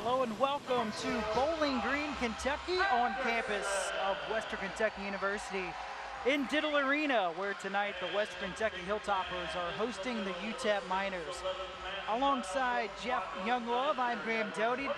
Hello and welcome to Bowling Green, Kentucky on campus of Western Kentucky University in Diddle Arena, where tonight the Western Kentucky Hilltoppers are hosting the UTEP Miners. Alongside Jeff Younglove, I'm Graham Doty,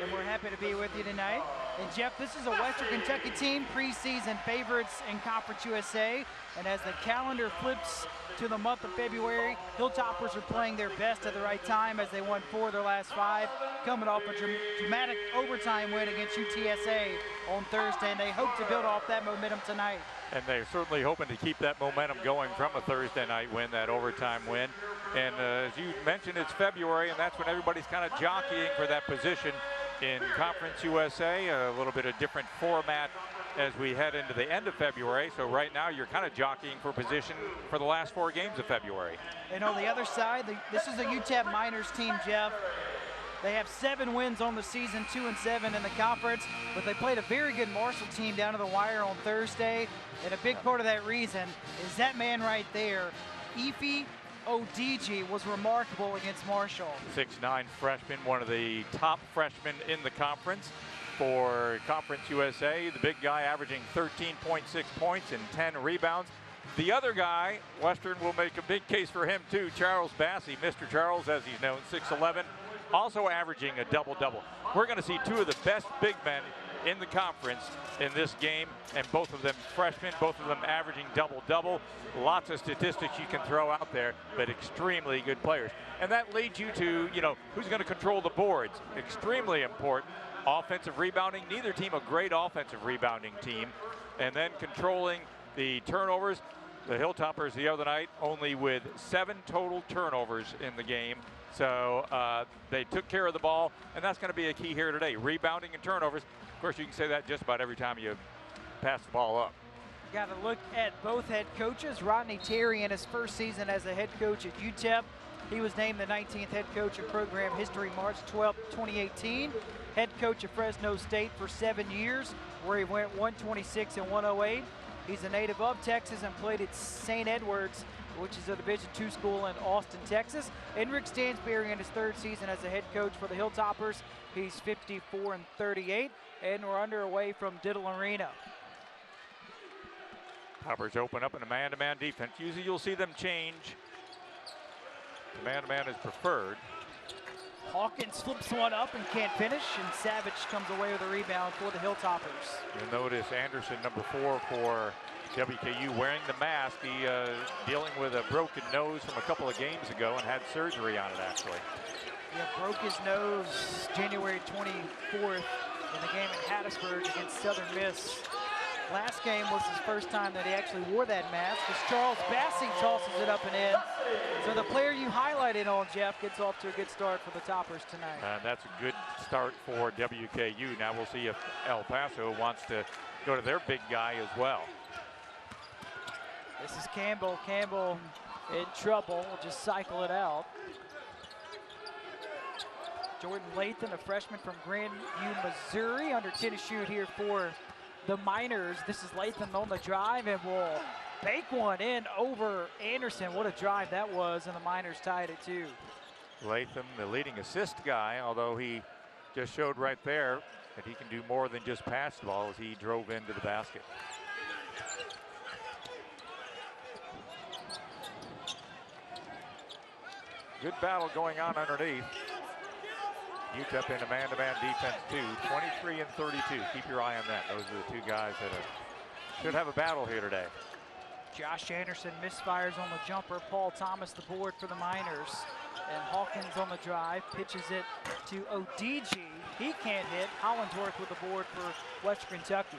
and we're happy to be with you tonight. And Jeff, this is a Western Kentucky team, preseason favorites in Conference USA, and as the calendar flips to the month of February, Hilltoppers are playing their best at the right time as they won 4 of their last 5, coming off a dramatic overtime win against UTSA on Thursday, and they hope to build off that momentum tonight. And they're certainly hoping to keep that momentum going from a Thursday night win, that overtime win. And as you mentioned, it's February, and that's when everybody's kind of jockeying for that position in Conference USA. A little bit of different format as we head into the end of February. So right now you're kind of jockeying for position for the last 4 games of February. And on the other side, this is a UTEP Miners team, Jeff. They have 7 wins on the season, 2-7 in the conference, but they played a very good Marshall team down to the wire on Thursday. And a big part of that reason is that man right there, Ife Odigi, was remarkable against Marshall. 6'9" freshman, one of the top freshmen in the conference for Conference USA. The big guy averaging 13.6 points and 10 rebounds. The other guy, Western will make a big case for him too, Charles Bassey, Mr. Charles as he's known, 6'11", also averaging a double-double. We're going to see 2 of the best big men in the conference in this game, and both of them freshmen, both of them averaging double-double. Lots of statistics you can throw out there, but extremely good players. And that leads you to, who's going to control the boards. Extremely important. Offensive rebounding, neither team a great offensive rebounding team. And then controlling the turnovers. The Hilltoppers the other night only with 7 total turnovers in the game. So they took care of the ball, and that's going to be a key here today, rebounding and turnovers. Of course, you can say that just about every time you pass the ball up. Got to look at both head coaches. Rodney Terry in his first season as a head coach at UTEP. He was named the 19th head coach in program history March 12, 2018. Head coach at Fresno State for 7 years, where he went 126 and 108. He's a native of Texas and played at St. Edwards, which is a Division II school in Austin, Texas. And Rick Stansberry in his 3rd season as a head coach for the Hilltoppers. He's 54 and 38, and we're underway from Diddle Arena. Toppers open up in a man-to-man defense. Usually you'll see them change. The man-to-man is preferred. Hawkins flips one up and can't finish, and Savage comes away with a rebound for the Hilltoppers. You'll notice Anderson, number 4 for WKU, wearing the mask. He dealing with a broken nose from a couple of games ago and had surgery on it, actually. Yeah, broke his nose January 24th in the game in Hattiesburg against Southern Miss. Last game was his first time that he actually wore that mask, as Charles Bassey tosses it up and in. So the player you highlighted on, Jeff, gets off to a good start for the Toppers tonight. And that's a good start for WKU. Now we'll see if El Paso wants to go to their big guy as well. This is Campbell. Campbell in trouble. We'll just cycle it out. Jordan Lathan, a freshman from Grandview, Missouri, under 10 to shoot here for the Miners. This is Lathan on the drive and will bake one in over Anderson. What a drive that was, and the Miners tied it 2. Lathan, the leading assist guy, although he just showed right there that he can do more than just pass the ball as he drove into the basket. Good battle going on underneath. UTEP in a man-to-man defense too, 23 and 32. Keep your eye on that. Those are the 2 guys that should have a battle here today. Josh Anderson misfires on the jumper. Paul Thomas the board for the Miners. And Hawkins on the drive, pitches it to Odigi. He can't hit. Hollinsworth with the board for Western Kentucky.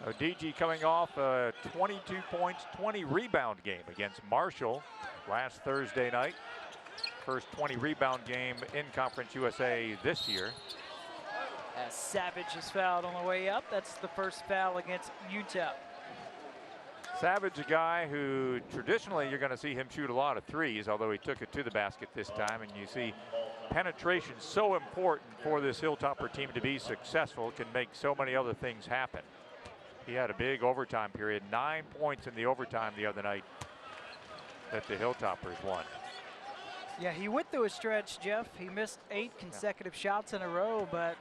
Odigi coming off a 22 points, 20 rebound game against Marshall last Thursday night. First 20 rebound game in Conference USA this year. As Savage is fouled on the way up. That's the first foul against UTEP. Savage, a guy who traditionally you're going to see him shoot a lot of threes, although he took it to the basket this time. And you see penetration so important for this Hilltopper team to be successful. Can make so many other things happen. He had a big overtime period, 9 points in the overtime the other night that the Hilltoppers won. Yeah, he went through a stretch, Jeff. He missed 8 consecutive shots in a row, but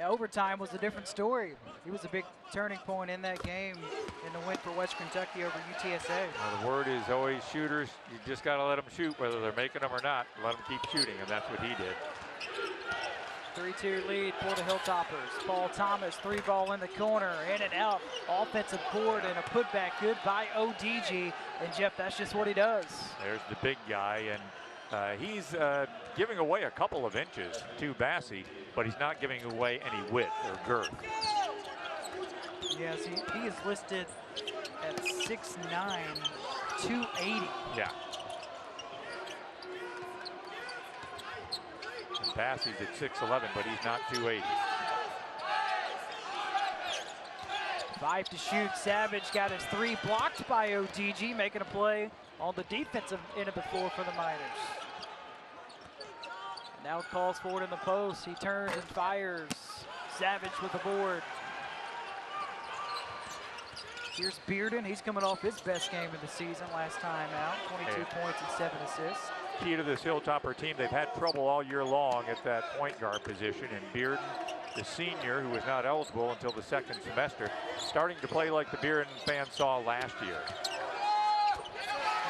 overtime was a different story. He was a big turning point in that game in the win for West Kentucky over UTSA. Well, the word is always shooters. You just got to let them shoot, whether they're making them or not. Let them keep shooting, and that's what he did. 3-2 lead for the Hilltoppers. Paul Thomas, 3-ball in the corner, in and out. Offensive board and a putback, good by ODG. And Jeff, that's just what he does. There's the big guy, and he's giving away a couple of inches to Bassey, but he's not giving away any width or girth. Yes, he is listed at 6'9", 280. Yeah. And Bassey's at 6'11", but he's not 280. 5 to shoot. Savage got his 3 blocked by ODG, making a play on the defensive end of the floor for the Miners. Now calls forward in the post. He turns and fires. Savage with the board. Here's Bearden. He's coming off his best game of the season last time out. 22 points and 7 assists. Key to this Hilltopper team, they've had trouble all year long at that point guard position, and Bearden, the senior who was not eligible until the second semester, starting to play like the Bearden fans saw last year.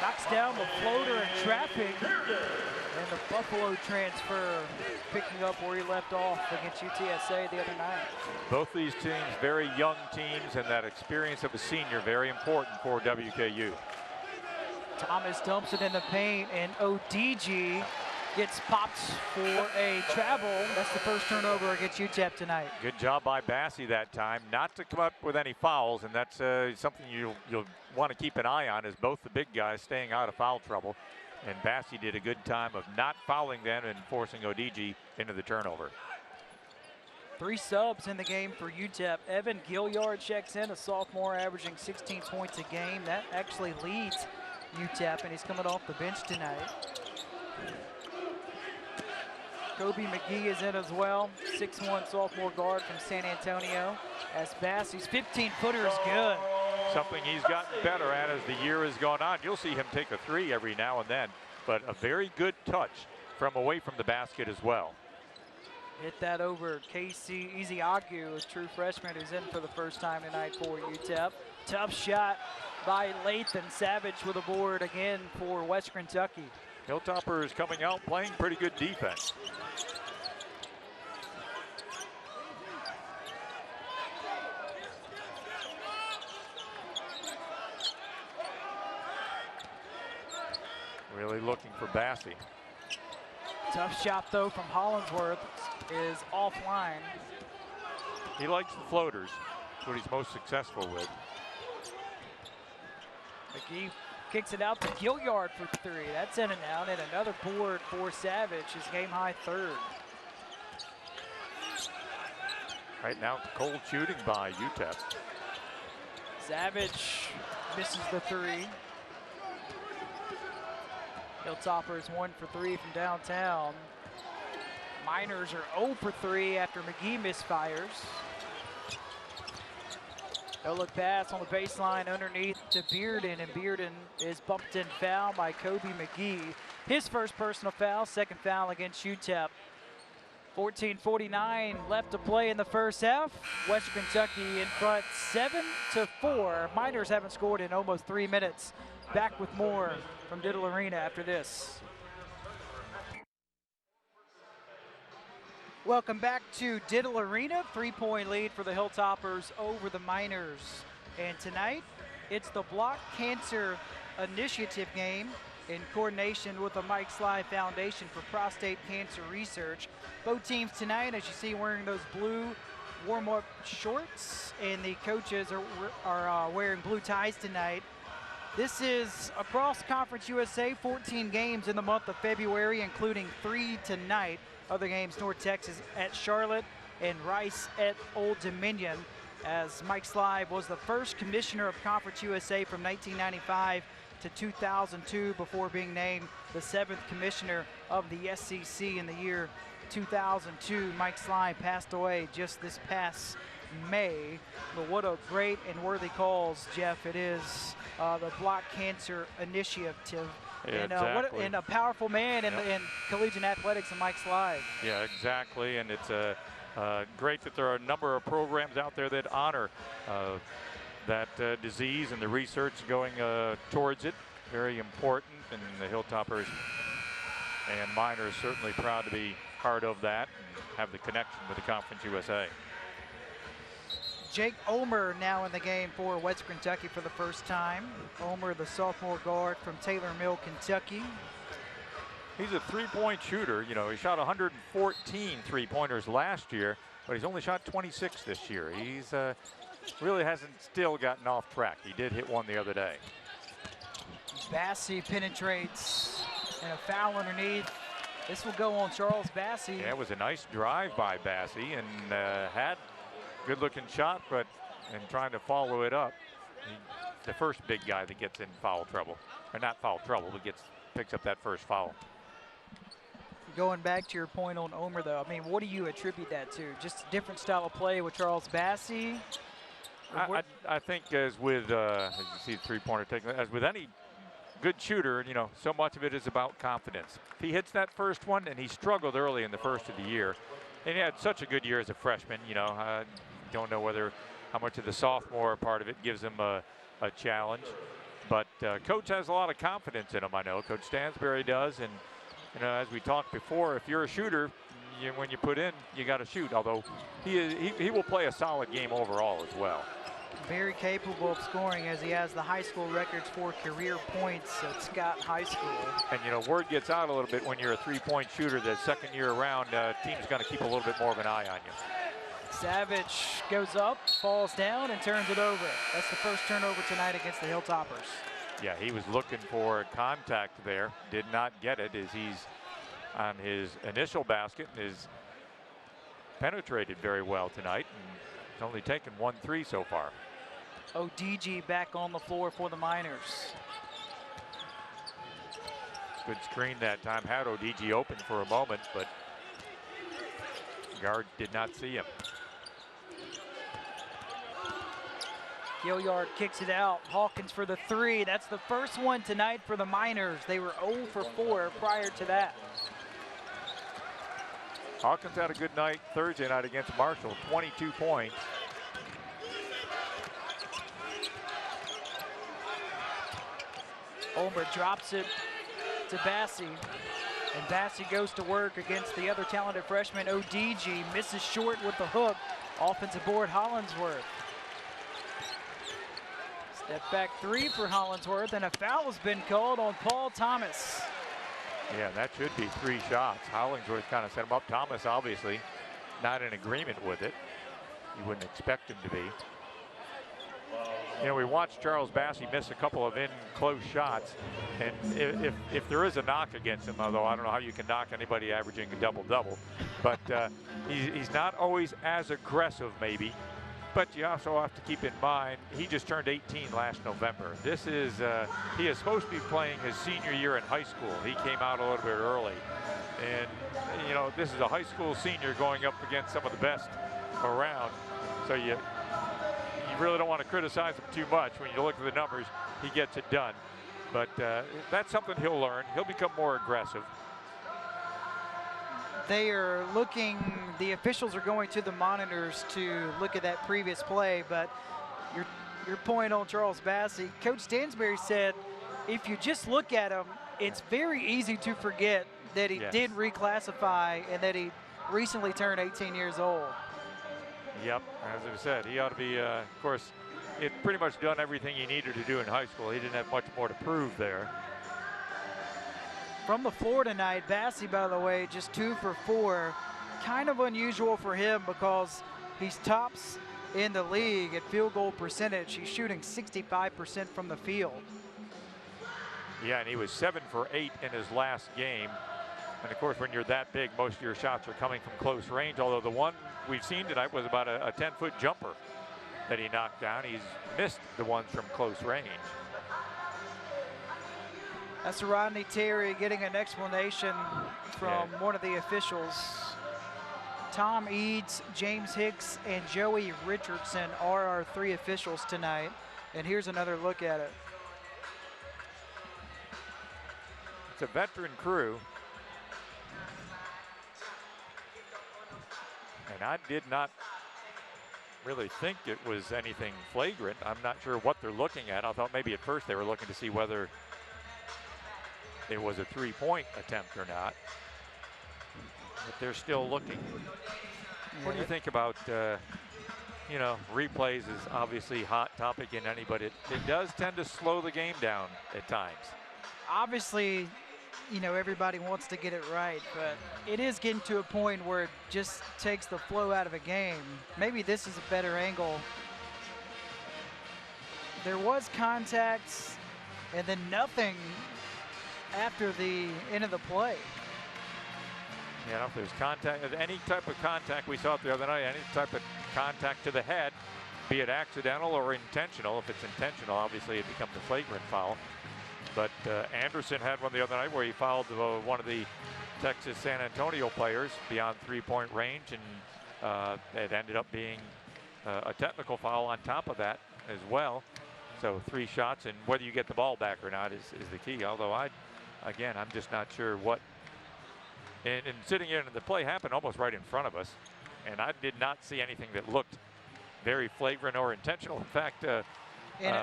Knocks down the floater in traffic, and the Buffalo transfer picking up where he left off against UTSA the other night. Both these teams, very young teams, and that experience of a senior, very important for WKU. Thomas dumps it in the paint, and ODG gets popped for a travel. That's the first turnover against UTEP tonight. Good job by Bassey that time, not to come up with any fouls, and that's something you'll want to keep an eye on, is both the big guys staying out of foul trouble. And Bassey did a good time of not fouling them and forcing ODG into the turnover. 3 subs in the game for UTEP. Evan Gilliard checks in, a sophomore averaging 16 points a game. That actually leads UTEP, and he's coming off the bench tonight. Kobe McGee is in as well, 6'1" sophomore guard from San Antonio. As Bassey's 15-footer is good. Something he's gotten better at as the year has gone on. You'll see him take a 3 every now and then, but a very good touch from away from the basket as well. Hit that over Casey Ezeagu, a true freshman who's in for the first time tonight for UTEP. Tough shot by Lathan. Savage with a board again for West Kentucky. Hilltoppers coming out playing pretty good defense. Really looking for Bassey. Tough shot though from Hollingsworth is offline. He likes the floaters. That's what he's most successful with. McGee kicks it out to Gilliard for 3. That's in and out, and another board for Savage, his game high 3rd. Right now, cold shooting by UTEP. Savage misses the 3. Hilltoppers 1 for 3 from downtown. Miners are 0 for 3 after McGee misfires. No look pass on the baseline underneath to Bearden, and Bearden is bumped in foul by Kobe McGee. His first personal foul, second foul against UTEP. 14:49 left to play in the first half. Western Kentucky in front 7-4. Miners haven't scored in almost 3 minutes. Back with more from Diddle Arena after this. Welcome back to Diddle Arena. 3-point lead for the Hilltoppers over the Miners. And tonight, it's the Block Cancer Initiative game in coordination with the Mike Sly Foundation for Prostate Cancer Research. Both teams tonight, as you see, wearing those blue warm-up shorts, and the coaches are wearing blue ties tonight. This is across Conference USA, 14 games in the month of February, including 3 tonight. Other games, North Texas at Charlotte and Rice at Old Dominion, as Mike Sly was the first commissioner of Conference USA from 1995 to 2002 before being named the 7th commissioner of the SEC in the year 2002. Mike Sly passed away just this past May, but what a great and worthy cause, Jeff, it is. The Block Cancer Initiative And, exactly. and a powerful man in collegiate athletics and Mike Slide. Yeah, exactly. And it's great that there are a number of programs out there that honor that disease and the research going towards it. Very important, and the Hilltoppers and Miners certainly proud to be part of that and have the connection with the Conference USA. Jake Omer now in the game for Western Kentucky for the first time. Omer, the sophomore guard from Taylor Mill, Kentucky. He's a three-point shooter. You know, he shot 114 three-pointers last year, but he's only shot 26 this year. He's really hasn't still gotten off track. He did hit one the other day. Bassey penetrates, and a foul underneath. This will go on Charles Bassey. Yeah, it was a nice drive by Bassey, and had good-looking shot, but in trying to follow it up, the first big guy that gets in foul trouble, or not foul trouble, but picks up that first foul. Going back to your point on Omer, though, I mean, what do you attribute that to? Just a different style of play with Charles Bassey? I think as with, as you see the three-pointer taking, as with any good shooter, you know, so much of it is about confidence. If he hits that first one, and he struggled early in the first of the year, and he had such a good year as a freshman, you know, don't know how much of the sophomore part of it gives him a challenge, but Coach has a lot of confidence in him. I know Coach Stansbury does, and you know, as we talked before, if you're a shooter, when you put in, you got to shoot. Although he will play a solid game overall as well. Very capable of scoring, as he has the high school records for career points at Scott High School. And you know, word gets out a little bit when you're a three-point shooter. The second year around, team's going to keep a little bit more of an eye on you. Savage goes up, falls down, and turns it over. That's the first turnover tonight against the Hilltoppers. Yeah, he was looking for contact there. Did not get it as he's on his initial basket and is penetrated very well tonight. And he's only taken 1 3 so far. ODG back on the floor for the Miners. Good screen that time. Had ODG open for a moment, but guard did not see him. Gilliard kicks it out. Hawkins for the 3. That's the first one tonight for the Miners. They were 0 for 4 prior to that. Hawkins had a good night Thursday night against Marshall, 22 points. Omer drops it to Bassey, and Bassey goes to work against the other talented freshman, ODG. Misses short with the hook. Offensive board, Hollinsworth. Step back 3 for Hollinsworth, and a foul has been called on Paul Thomas. Yeah, that should be 3 shots. Hollingsworth kind of set him up. Thomas obviously not in agreement with it. You wouldn't expect him to be. You know, we watched Charles Bassey miss a couple of in-close shots, and if there is a knock against him, although I don't know how you can knock anybody averaging a double-double, but he's not always as aggressive maybe. But you also have to keep in mind, he just turned 18 last November. This is, he is supposed to be playing his senior year in high school. He came out a little bit early. And, you know, this is a high school senior going up against some of the best around. So you really don't want to criticize him too much. When you look at the numbers, he gets it done. But that's something he'll learn. He'll become more aggressive. They are looking, the officials are going to the monitors to look at that previous play, but your point on Charles Bassey, Coach Stansbury said, if you just look at him, it's very easy to forget that he did reclassify and that he recently turned 18 years old. Yep, as I said, he ought to be, of course, he had pretty much done everything he needed to do in high school. He didn't have much more to prove there. From the floor tonight, Bassey, by the way, just 2 for 4. Kind of unusual for him because he's tops in the league at field goal percentage. He's shooting 65% from the field. Yeah, and he was 7 for 8 in his last game. And of course, when you're that big, most of your shots are coming from close range, although the one we've seen tonight was about a 10-foot jumper that he knocked down. He's missed the ones from close range. That's Rodney Terry getting an explanation from one of the officials. Tom Eads, James Hicks, and Joey Richardson are our 3 officials tonight. And here's another look at it. a veteran crew. And I did not really think it was anything flagrant. I'm not sure what they're looking at. I thought maybe at first they were looking to see whether it was a three-point attempt or not. But they're still looking. Yeah. What do you think about, you know, replays is obviously hot topic in any, but it does tend to slow the game down at times. Obviously, you know, everybody wants to get it right, but it is getting to a point where it just takes the flow out of a game. Maybe this is a better angle. There was contact and then nothing after the end of the play. You know, if there's contact, any type of contact we saw it the other night, any type of contact to the head, be it accidental or intentional. If it's intentional, obviously it becomes a flagrant foul. But Anderson had one the other night where he fouled one of the Texas San Antonio players beyond three-point range, and it ended up being a technical foul on top of that as well. So 3 shots, and whether you get the ball back or not is the key. Although I'm just not sure what. And sitting in, the play happened almost right in front of us, and I did not see anything that looked very flagrant or intentional. In fact, and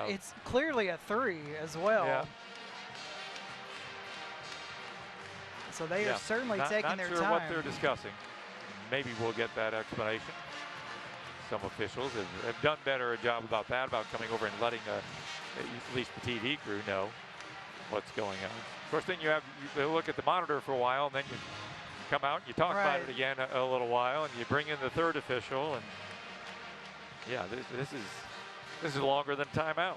it's clearly a 3 as well. Yeah. So they are certainly taking their time. Not sure what they're discussing. Maybe we'll get that explanation. Some officials have done better a job about that, about coming over and letting at least the TV crew know what's going on. First thing you look at the monitor for a while, and then you come out and you talk about it again a little while, and you bring in the third official, and yeah, this is longer than timeout.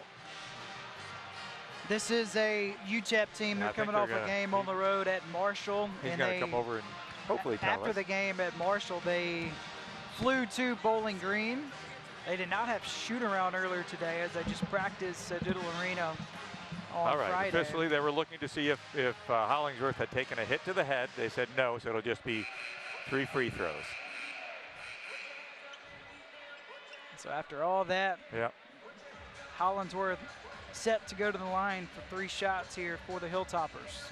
This is a UTEP team. They're coming off a game on the road at Marshall. He's going to come over and hopefully tell us. After the game at Marshall, they flew to Bowling Green. They did not have shoot-around earlier today as they just practiced at Diddle Arena on Friday. Officially, they were looking to see if Hollingsworth had taken a hit to the head. They said no, so it'll just be 3 free throws. So after all that, Hollingsworth set to go to the line for 3 shots here for the Hilltoppers.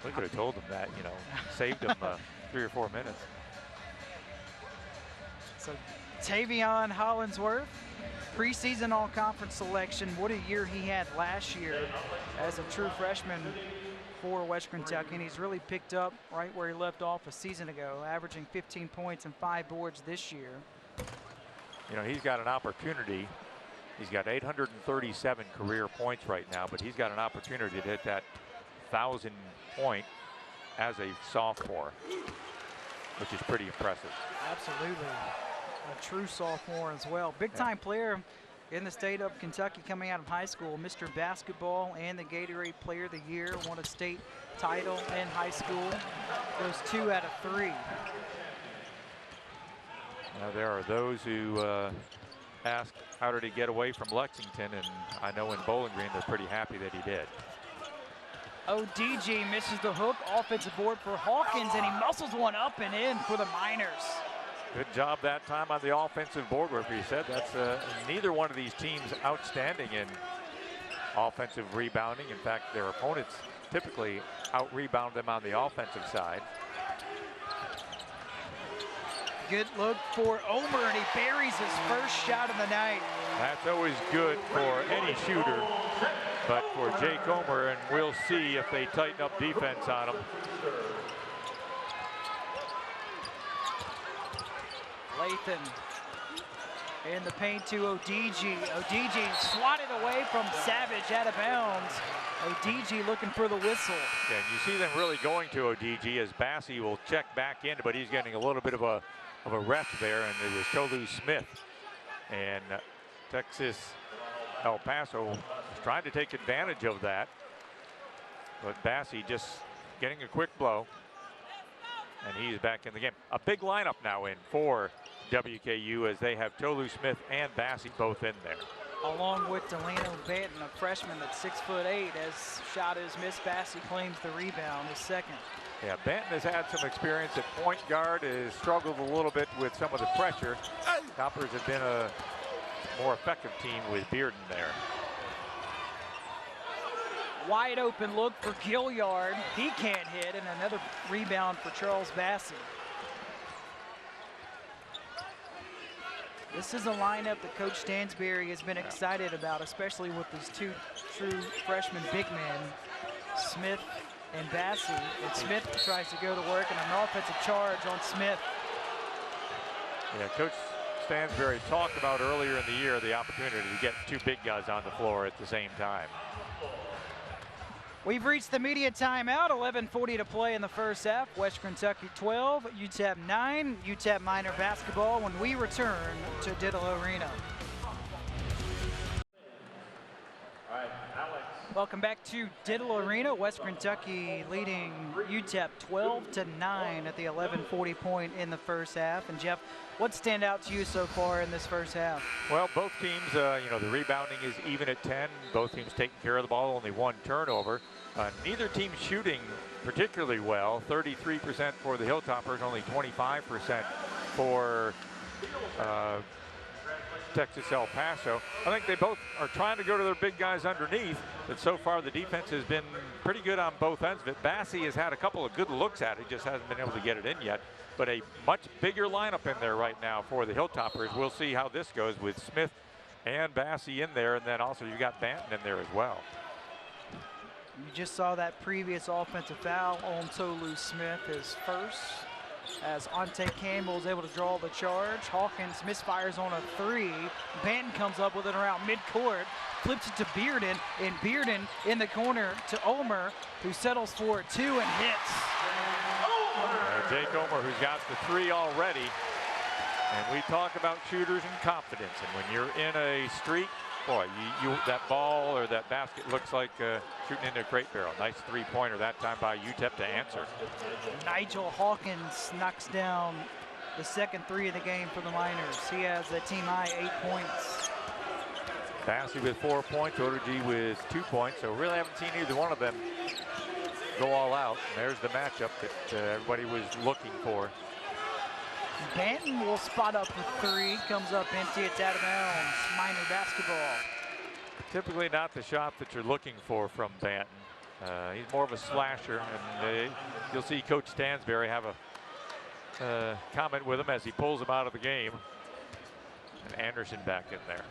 We could have told them that, you know, saved them 3 or 4 minutes. So Tavion Hollingsworth, preseason all-conference selection. What a year he had last year as a true freshman for Western Kentucky, and he's really picked up right where he left off a season ago, averaging 15 points and 5 boards this year. You know, he's got an opportunity. He's got 837 career points right now, but he's got an opportunity to hit that 1,000 point as a sophomore, which is pretty impressive. Absolutely. A true sophomore as well. Big-time player in the state of Kentucky coming out of high school. Mr. Basketball and the Gatorade Player of the Year. Won a state title in high school. Those 2 out of 3. Now, there are those who asked how did he get away from Lexington, and I know in Bowling Green they're pretty happy that he did. ODG misses the hook, offensive board for Hawkins, and he muscles one up and in for the Miners. Good job that time on the offensive board work. You said that's neither one of these teams outstanding in offensive rebounding. In fact, their opponents typically out-rebound them on the offensive side. Good look for Omer, and he buries his first shot of the night. That's always good for any shooter, but for Jake Omer, and we'll see if they tighten up defense on him. Lathan in the paint to ODG. ODG swatted away from Savage out of bounds. ODG looking for the whistle. Yeah, and you see them really going to ODG as Bassey will check back in, but he's getting a little bit of a rest there, and it was Tolu Smith. And Texas El Paso was trying to take advantage of that, but Bassey just getting a quick blow, and he's back in the game. A big lineup now in for WKU as they have Tolu Smith and Bassey both in there. Along with Delano Benton, a freshman that's 6'8", as shot is missed. Bassey claims the rebound, his second. Yeah, Benton has had some experience at point guard, has struggled a little bit with some of the pressure. Toppers have been a more effective team with Bearden there. Wide open look for Gilliard. He can't hit, and another rebound for Charles Bassey. This is a lineup that Coach Stansberry has been excited about, especially with his two true freshman big men, Smith and Bassey. And Smith tries to go to work, and an offensive charge on Smith. Yeah, Coach Stansberry talked about earlier in the year the opportunity to get two big guys on the floor at the same time. We've reached the media timeout. 11:40 to play in the first half. Western Kentucky 12, UTEP 9. UTEP Minor basketball when we return to Diddle Arena. All right, Alex. Welcome back to Diddle Arena. Western Kentucky leading UTEP 12-9 at the 11:40 point in the first half. And Jeff, what stand out to you so far in this first half? Well, both teams, the rebounding is even at 10. Both teams taking care of the ball, only one turnover. Neither team shooting particularly well. 33% for the Hilltoppers, only 25% for Texas El Paso. I think they both are trying to go to their big guys underneath, but so far the defense has been pretty good on both ends of it. Bassey has had a couple of good looks at it, just hasn't been able to get it in yet. But a much bigger lineup in there right now for the Hilltoppers. We'll see how this goes with Smith and Bassey in there, and then also you got Banton in there as well. You just saw that previous offensive foul on Tolu Smith, his first, as Ante Campbell is able to draw the charge. Hawkins misfires on a three. Banton comes up with it around midcourt, flips it to Bearden, and Bearden in the corner to Omer, who settles for it two and hits. Jake Omer, who's got the three already. And we talk about shooters and confidence. And when you're in a streak, boy, that ball or that basket looks like shooting into a crate barrel. Nice three-pointer that time by UTEP to answer. Nigel Hawkins knocks down the second three of the game for the Miners. He has a team high 8 points. Bassey with 4 points, Odergy with 2 points. So really haven't seen either one of them go all out. And there's the matchup that everybody was looking for. Banton will spot up with three, comes up empty, it's out of bounds. Miner basketball. Typically not the shot that you're looking for from Banton. He's more of a slasher, and you'll see Coach Stansberry have a comment with him as he pulls him out of the game. And Anderson back in there.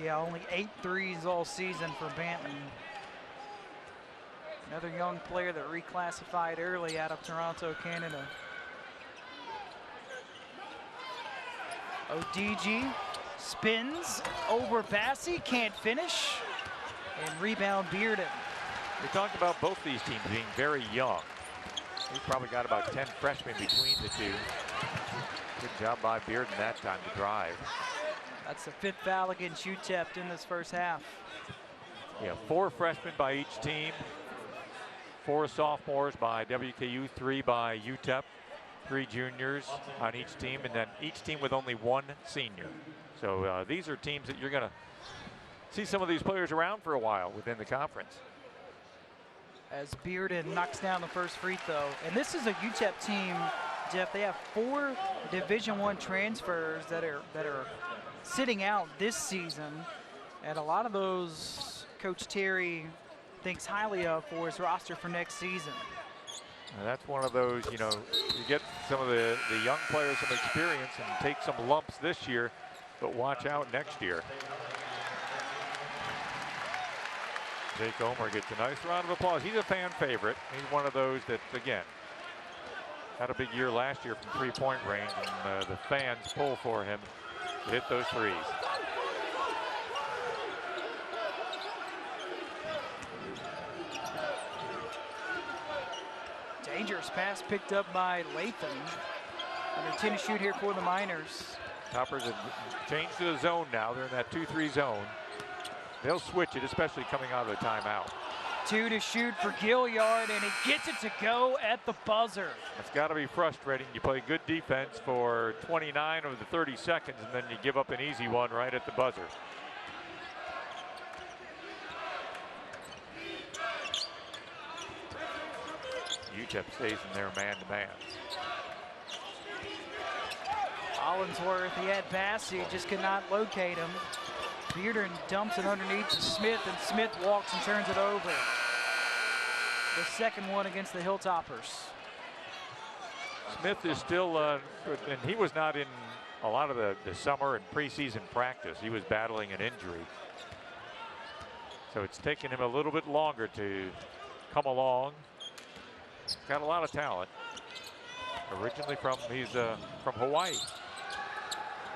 Yeah, only 8 threes all season for Banton. Another young player that reclassified early out of Toronto, Canada. ODG spins over Bassey, can't finish, and rebound Bearden. We talked about both these teams being very young. We've probably got about 10 freshmen between the two. Good job by Bearden that time to drive. That's the 5th foul against UTEP in this first half. Yeah, 4 freshmen by each team. 4 sophomores by WKU, 3 by UTEP. 3 juniors on each team, and then each team with only 1 senior. So these are teams that you're going to see some of these players around for a while within the conference. As Bearden knocks down the first free throw. And this is a UTEP team, Jeff, they have 4 Division I transfers that are sitting out this season. And a lot of those Coach Terry thinks highly of for his roster for next season. And that's one of those, you get some of the young players some experience and take some lumps this year, but watch out next year. Jake Omer gets a nice round of applause. He's a fan favorite. He's one of those that, again, had a big year last year from 3-point range, and the fans pull for him to hit those threes. Dangerous pass picked up by Latham. Under 10 to shoot here for the Miners. Toppers have changed to the zone now. They're in that 2-3 zone. They'll switch it, especially coming out of the timeout. 2 to shoot for Gilliard, and he gets it to go at the buzzer. It's got to be frustrating. You play good defense for 29 of the 30 seconds, and then you give up an easy one right at the buzzer. UTEP stays in there man-to-man. Hollinsworth, he had Bassey, just could not locate him. Bearden dumps it underneath to Smith, and Smith walks and turns it over. The second one against the Hilltoppers. Smith is still, and he was not in a lot of the summer and preseason practice. He was battling an injury. So it's taken him a little bit longer to come along. He's got a lot of talent. Originally he's from Hawaii.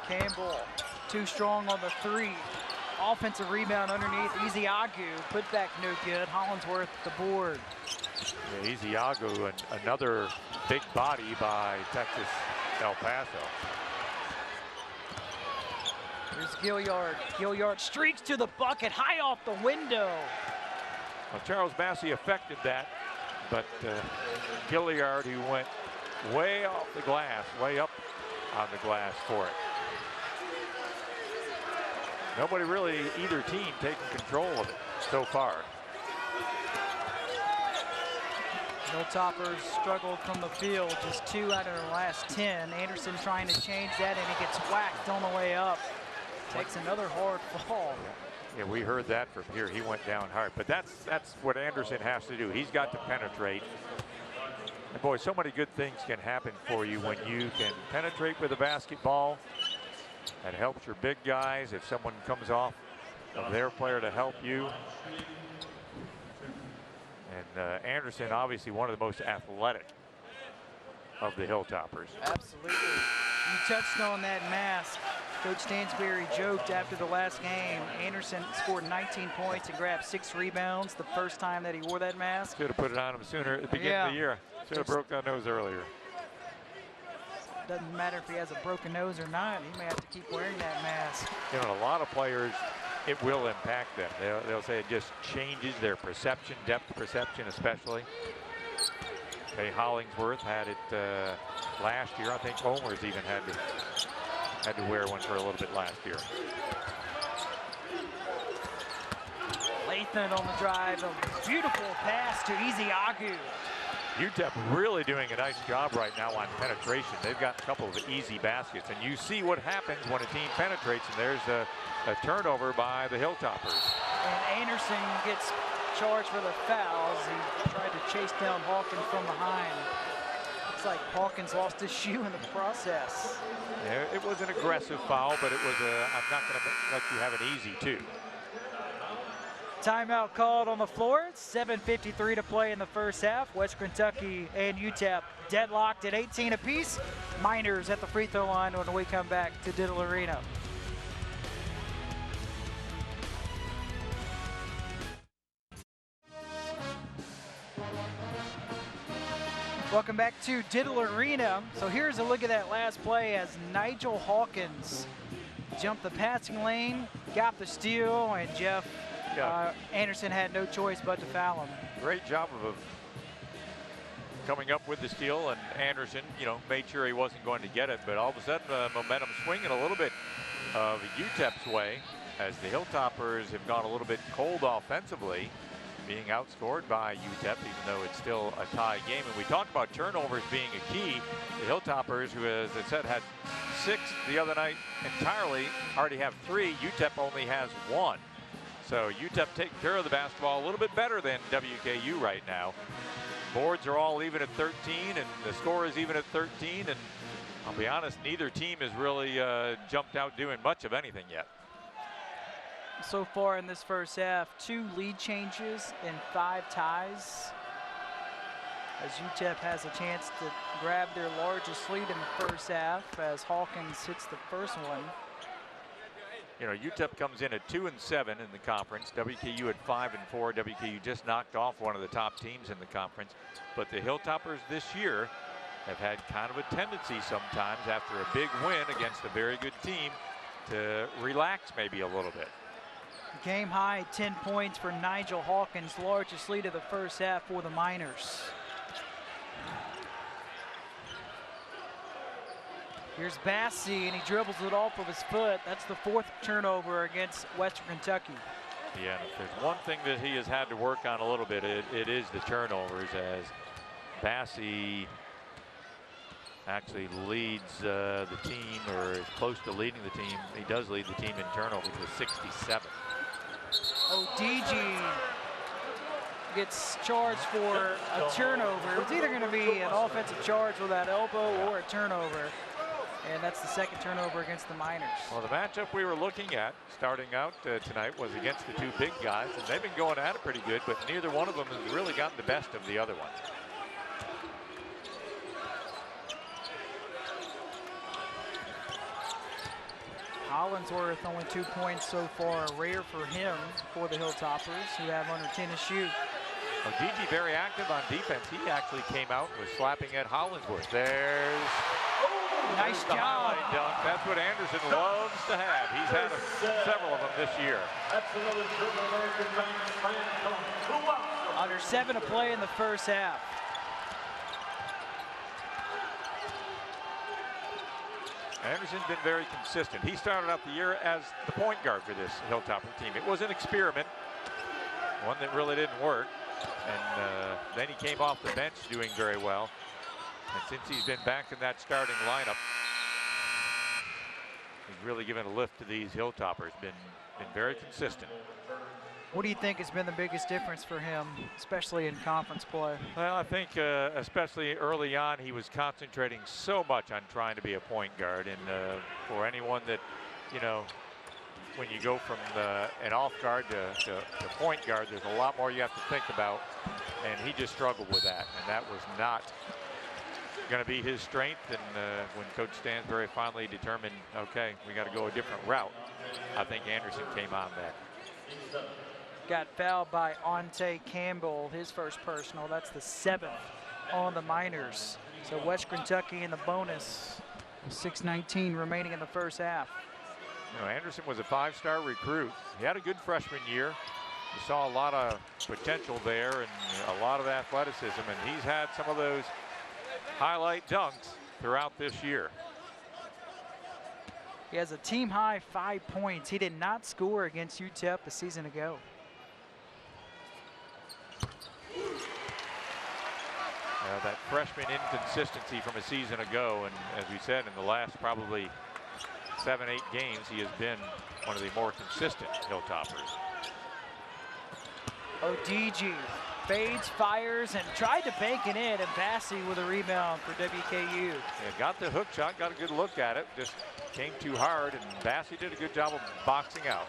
Campbell, too strong on the three. Offensive rebound underneath. Ezeagu, put back no good. Hollingsworth the board. Yeah, Ezeagu, and another big body by Texas El Paso. Here's Gilliard. Gilliard streaks to the bucket, high off the window. Well, Charles Massey affected that, but Gilliard, who went way off the glass, way up on the glass for it. Nobody really, either team, taking control of it so far. Hilltoppers struggled from the field, just 2 out of the last 10. Anderson trying to change that, and he gets whacked on the way up. Takes another hard fall. Yeah, we heard that from here. He went down hard, but that's what Anderson has to do. He's got to penetrate. And boy, so many good things can happen for you when you can penetrate with a basketball. That helps your big guys if someone comes off of their player to help you. And Anderson, obviously one of the most athletic of the Hilltoppers. Absolutely. You touched on that mask. Coach Stansberry joked after the last game. Anderson scored 19 points and grabbed 6 rebounds the first time that he wore that mask. Should have put it on him sooner at the beginning of the year. Should have broke that nose earlier. Doesn't matter if he has a broken nose or not. He may have to keep wearing that mask. You know, a lot of players, it will impact them. They'll say it just changes their perception, depth perception especially. Hey, Hollingsworth had it last year. I think Omer's even had to wear one for a little bit last year. Lathan on the drive, a beautiful pass to Ezeagu. UTEP really doing a nice job right now on penetration. They've got a couple of easy baskets, and you see what happens when a team penetrates, and there's a turnover by the Hilltoppers. And Anderson gets charged for the fouls. He tried to chase down Hawkins from behind. Looks like Hawkins lost his shoe in the process. Yeah, it was an aggressive foul, but it was I'm not going to let you have it easy too. Timeout called on the floor. 7:53 to play in the first half. West Kentucky and UTEP deadlocked at 18 apiece. Miners at the free throw line when we come back to Diddle Arena. Welcome back to Diddle Arena. So here's a look at that last play as Nigel Hawkins jumped the passing lane, got the steal, and Jeff Anderson had no choice but to foul him. Great job of coming up with the steal, and Anderson, you know, made sure he wasn't going to get it, but all of a sudden momentum swinging a little bit of UTEP's way as the Hilltoppers have gone a little bit cold offensively, being outscored by UTEP, even though it's still a tie game. And we talked about turnovers being a key. The Hilltoppers, who, as I said, had 6 the other night entirely, already have 3. UTEP only has 1. So UTEP taking care of the basketball a little bit better than WKU right now. Boards are all even at 13, and the score is even at 13. And I'll be honest, neither team has really jumped out doing much of anything yet. So far in this first half, 2 lead changes and 5 ties, as UTEP has a chance to grab their largest lead in the first half as Hawkins hits the first one. You know, UTEP comes in at 2-7 in the conference. WKU at 5-4. WKU just knocked off one of the top teams in the conference. But the Hilltoppers this year have had kind of a tendency sometimes after a big win against a very good team to relax maybe a little bit. Game high 10 points for Nigel Hawkins, largest lead of the first half for the Miners. Here's Bassey, and he dribbles it off of his foot. That's the 4th turnover against Western Kentucky. Yeah, and if there's one thing that he has had to work on a little bit, it is the turnovers, as Bassey actually leads the team, or is close to leading the team. He does lead the team in turnovers with 67. ODG gets charged for a turnover. It's either going to be an offensive charge with that elbow or a turnover. And that's the second turnover against the Miners. Well, the matchup we were looking at starting out tonight was against the two big guys, and they've been going at it pretty good, but neither one of them has really gotten the best of the other one. Hollinsworth only 2 points so far, rare for him for the Hilltoppers, who have under 10 to shoot. Well, DG very active on defense. He actually came out and was slapping at Hollinsworth. There's nice job. Highlight dunk. That's what Anderson loves to have. He's had several of them this year. Under 7 to play in the first half. Anderson's been very consistent. He started out the year as the point guard for this Hilltopper team. It was an experiment, one that really didn't work. And then he came off the bench doing very well. And since he's been back in that starting lineup, he's really given a lift to these Hilltoppers. Been very consistent. What do you think has been the biggest difference for him, especially in conference play? Well, I think especially early on, he was concentrating so much on trying to be a point guard. And for anyone that, you know, when you go from an off guard to point guard, there's a lot more you have to think about. And he just struggled with that. And that was not going to be his strength. And when Coach Stansbury finally determined, okay, we got to go a different route, I think Anderson came on that. Got fouled by Ante Campbell, his first personal. That's the 7th on the Miners. So West Kentucky in the bonus. 6:19 remaining in the first half. You know, Anderson was a 5-star recruit. He had a good freshman year. You saw a lot of potential there and a lot of athleticism, and he's had some of those highlight dunks throughout this year. He has a team high 5 points. He did not score against UTEP a season ago. That freshman inconsistency from a season ago, and as we said, in the last probably 7-8 games, he has been one of the more consistent Hilltoppers. ODG fades, fires, and tried to bank it in, and Bassey with a rebound for WKU. Yeah, got the hook shot, got a good look at it, just came too hard, and Bassey did a good job of boxing out.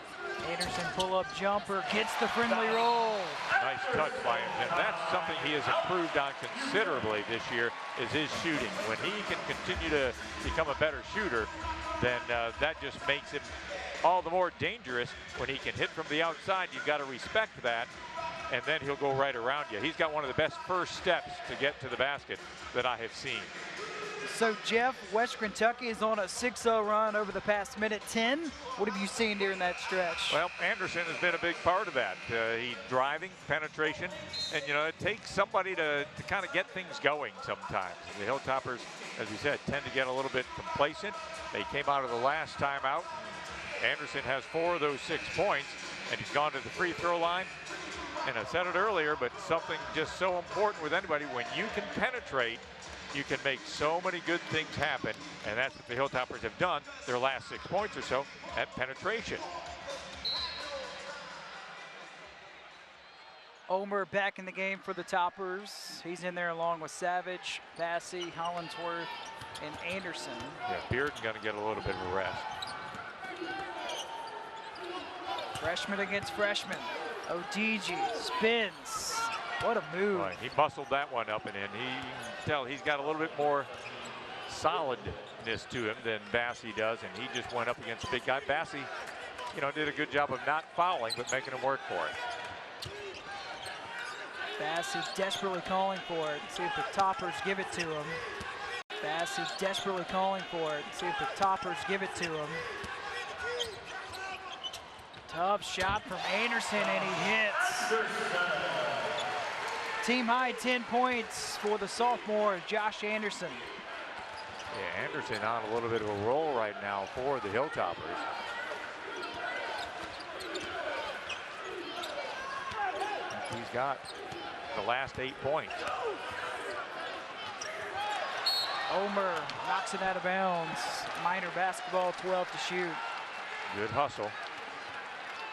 Anderson pull-up jumper, gets the friendly roll. Nice touch by him, and that's something he has improved on considerably this year, is his shooting. When he can continue to become a better shooter, then that just makes him all the more dangerous. When he can hit from the outside, you've got to respect that, and then he'll go right around you. He's got one of the best first steps to get to the basket that I have seen. So, Jeff, West Kentucky is on a 6-0 run over the past minute 10. What have you seen during that stretch? Well, Anderson has been a big part of that. He's driving, penetration, and, you know, it takes somebody to kind of get things going sometimes. And the Hilltoppers, as we said, tend to get a little bit complacent. They came out of the last time out. Anderson has 4 of those 6 points, and he's gone to the free throw line. And I said it earlier, but something just so important with anybody, when you can penetrate, you can make so many good things happen, and that's what the Hilltoppers have done their last 6 points or so at penetration. Omer back in the game for the Toppers. He's in there along with Savage, Bassey, Hollinsworth, and Anderson. Yeah, Bearden going to get a little bit of a rest. Freshman against freshman. ODG spins. What a move. Boy, he muscled that one up and in. You can tell he's got a little bit more solidness to him than Bassey does, and he just went up against a big guy. Bassey, you know, did a good job of not fouling, but making him work for it. Bassey desperately calling for it. See if the Toppers give it to him. Bassey desperately calling for it. See if the Toppers give it to him. Tough shot from Anderson, and he hits. Team high 10 points for the sophomore, Josh Anderson. Yeah, Anderson on a little bit of a roll right now for the Hilltoppers. He's got the last 8 points. Omer knocks it out of bounds. Minor basketball, 12 to shoot. Good hustle.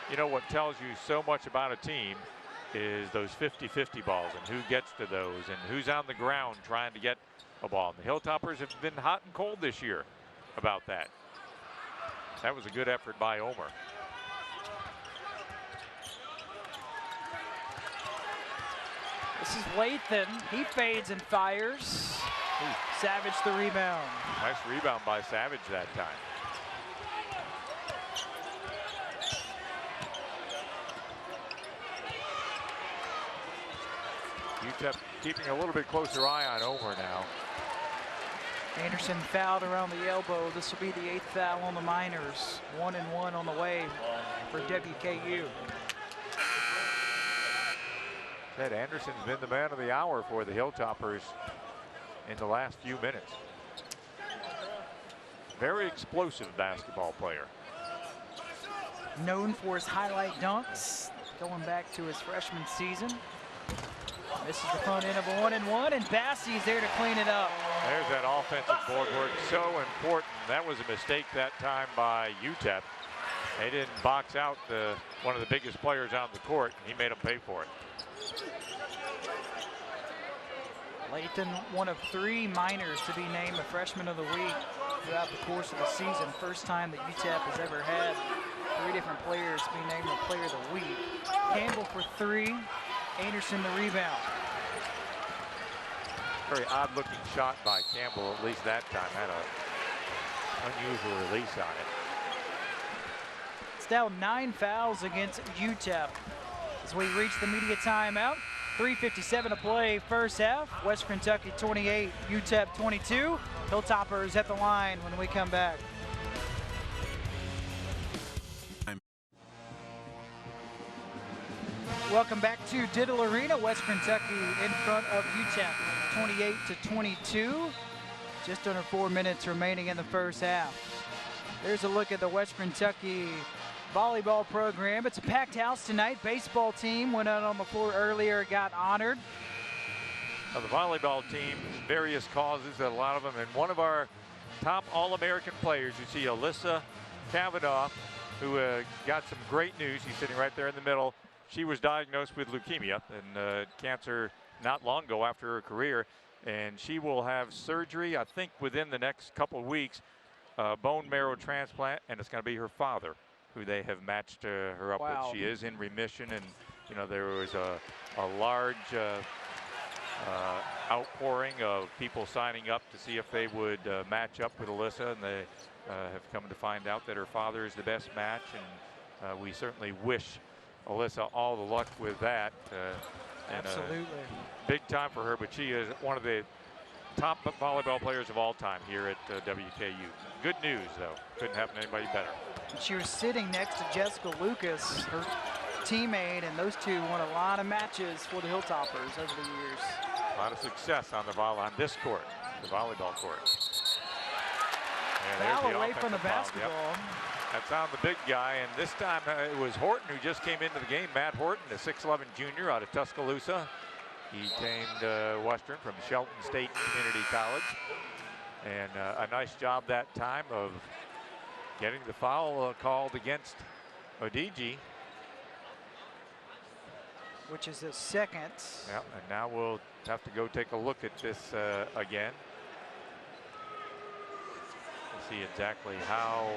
You know what tells you so much about a team is those 50-50 balls and who gets to those and who's on the ground trying to get a ball. And the Hilltoppers have been hot and cold this year about that. That was a good effort by Omer. This is Lathan. He fades and fires. Ooh. Savage the rebound. Nice rebound by Savage that time. UTEP keeping a little bit closer eye on Omer now. Anderson fouled around the elbow. This will be the 8th foul on the Miners. 1-1 on the way for WKU. Ted Anderson's been the man of the hour for the Hilltoppers in the last few minutes. Very explosive basketball player. Known for his highlight dunks, going back to his freshman season. This is the front end of a 1-1, and Bassey's there to clean it up. There's that offensive board work, so important. That was a mistake that time by UTEP. They didn't box out one of the biggest players on the court, and he made them pay for it. Lathan, one of 3 Miners to be named the Freshman of the Week throughout the course of the season. First time that UTEP has ever had 3 different players be named the Player of the Week. Campbell for 3, Anderson the rebound. Very odd looking shot by Campbell, at least that time. Had an unusual release on it. It's now 9 fouls against UTEP as we reach the media timeout. 3:57 to play first half. Western Kentucky 28, UTEP 22. Hilltoppers at the line when we come back. Welcome back to Diddle Arena. Western Kentucky in front of UTEP 28-22. Just under 4 minutes remaining in the first half. There's a look at the Western Kentucky volleyball program. It's a packed house tonight. Baseball team went out on the floor earlier, got honored. Now the volleyball team, various causes, a lot of them, and one of our top All-American players, you see Alyssa Cavanaugh, who got some great news. She's sitting right there in the middle. She was diagnosed with leukemia and cancer not long ago after her career, and she will have surgery, I think, within the next couple of weeks, bone marrow transplant, and it's going to be her father who they have matched her up with. She is in remission, and you know there was a large outpouring of people signing up to see if they would match up with Alyssa, and they have come to find out that her father is the best match, and we certainly wish Alyssa all the luck with that. Absolutely. Big time for her, but she is one of the top volleyball players of all time here at WKU. Good news, though. Couldn't happen to anybody better. She was sitting next to Jessica Lucas, her teammate, and those two won a lot of matches for the Hilltoppers over the years. A lot of success on this court, the volleyball court. Foul away from the basketball. Yep. That's on the big guy, and this time it was Horton who just came into the game. Matt Horton, a 6'11" junior out of Tuscaloosa. He came to Western from Shelton State Community College. And a nice job that time of getting the foul called against Odigi. Which is his second. Yeah, and now we'll have to go take a look at this again. We'll see exactly how.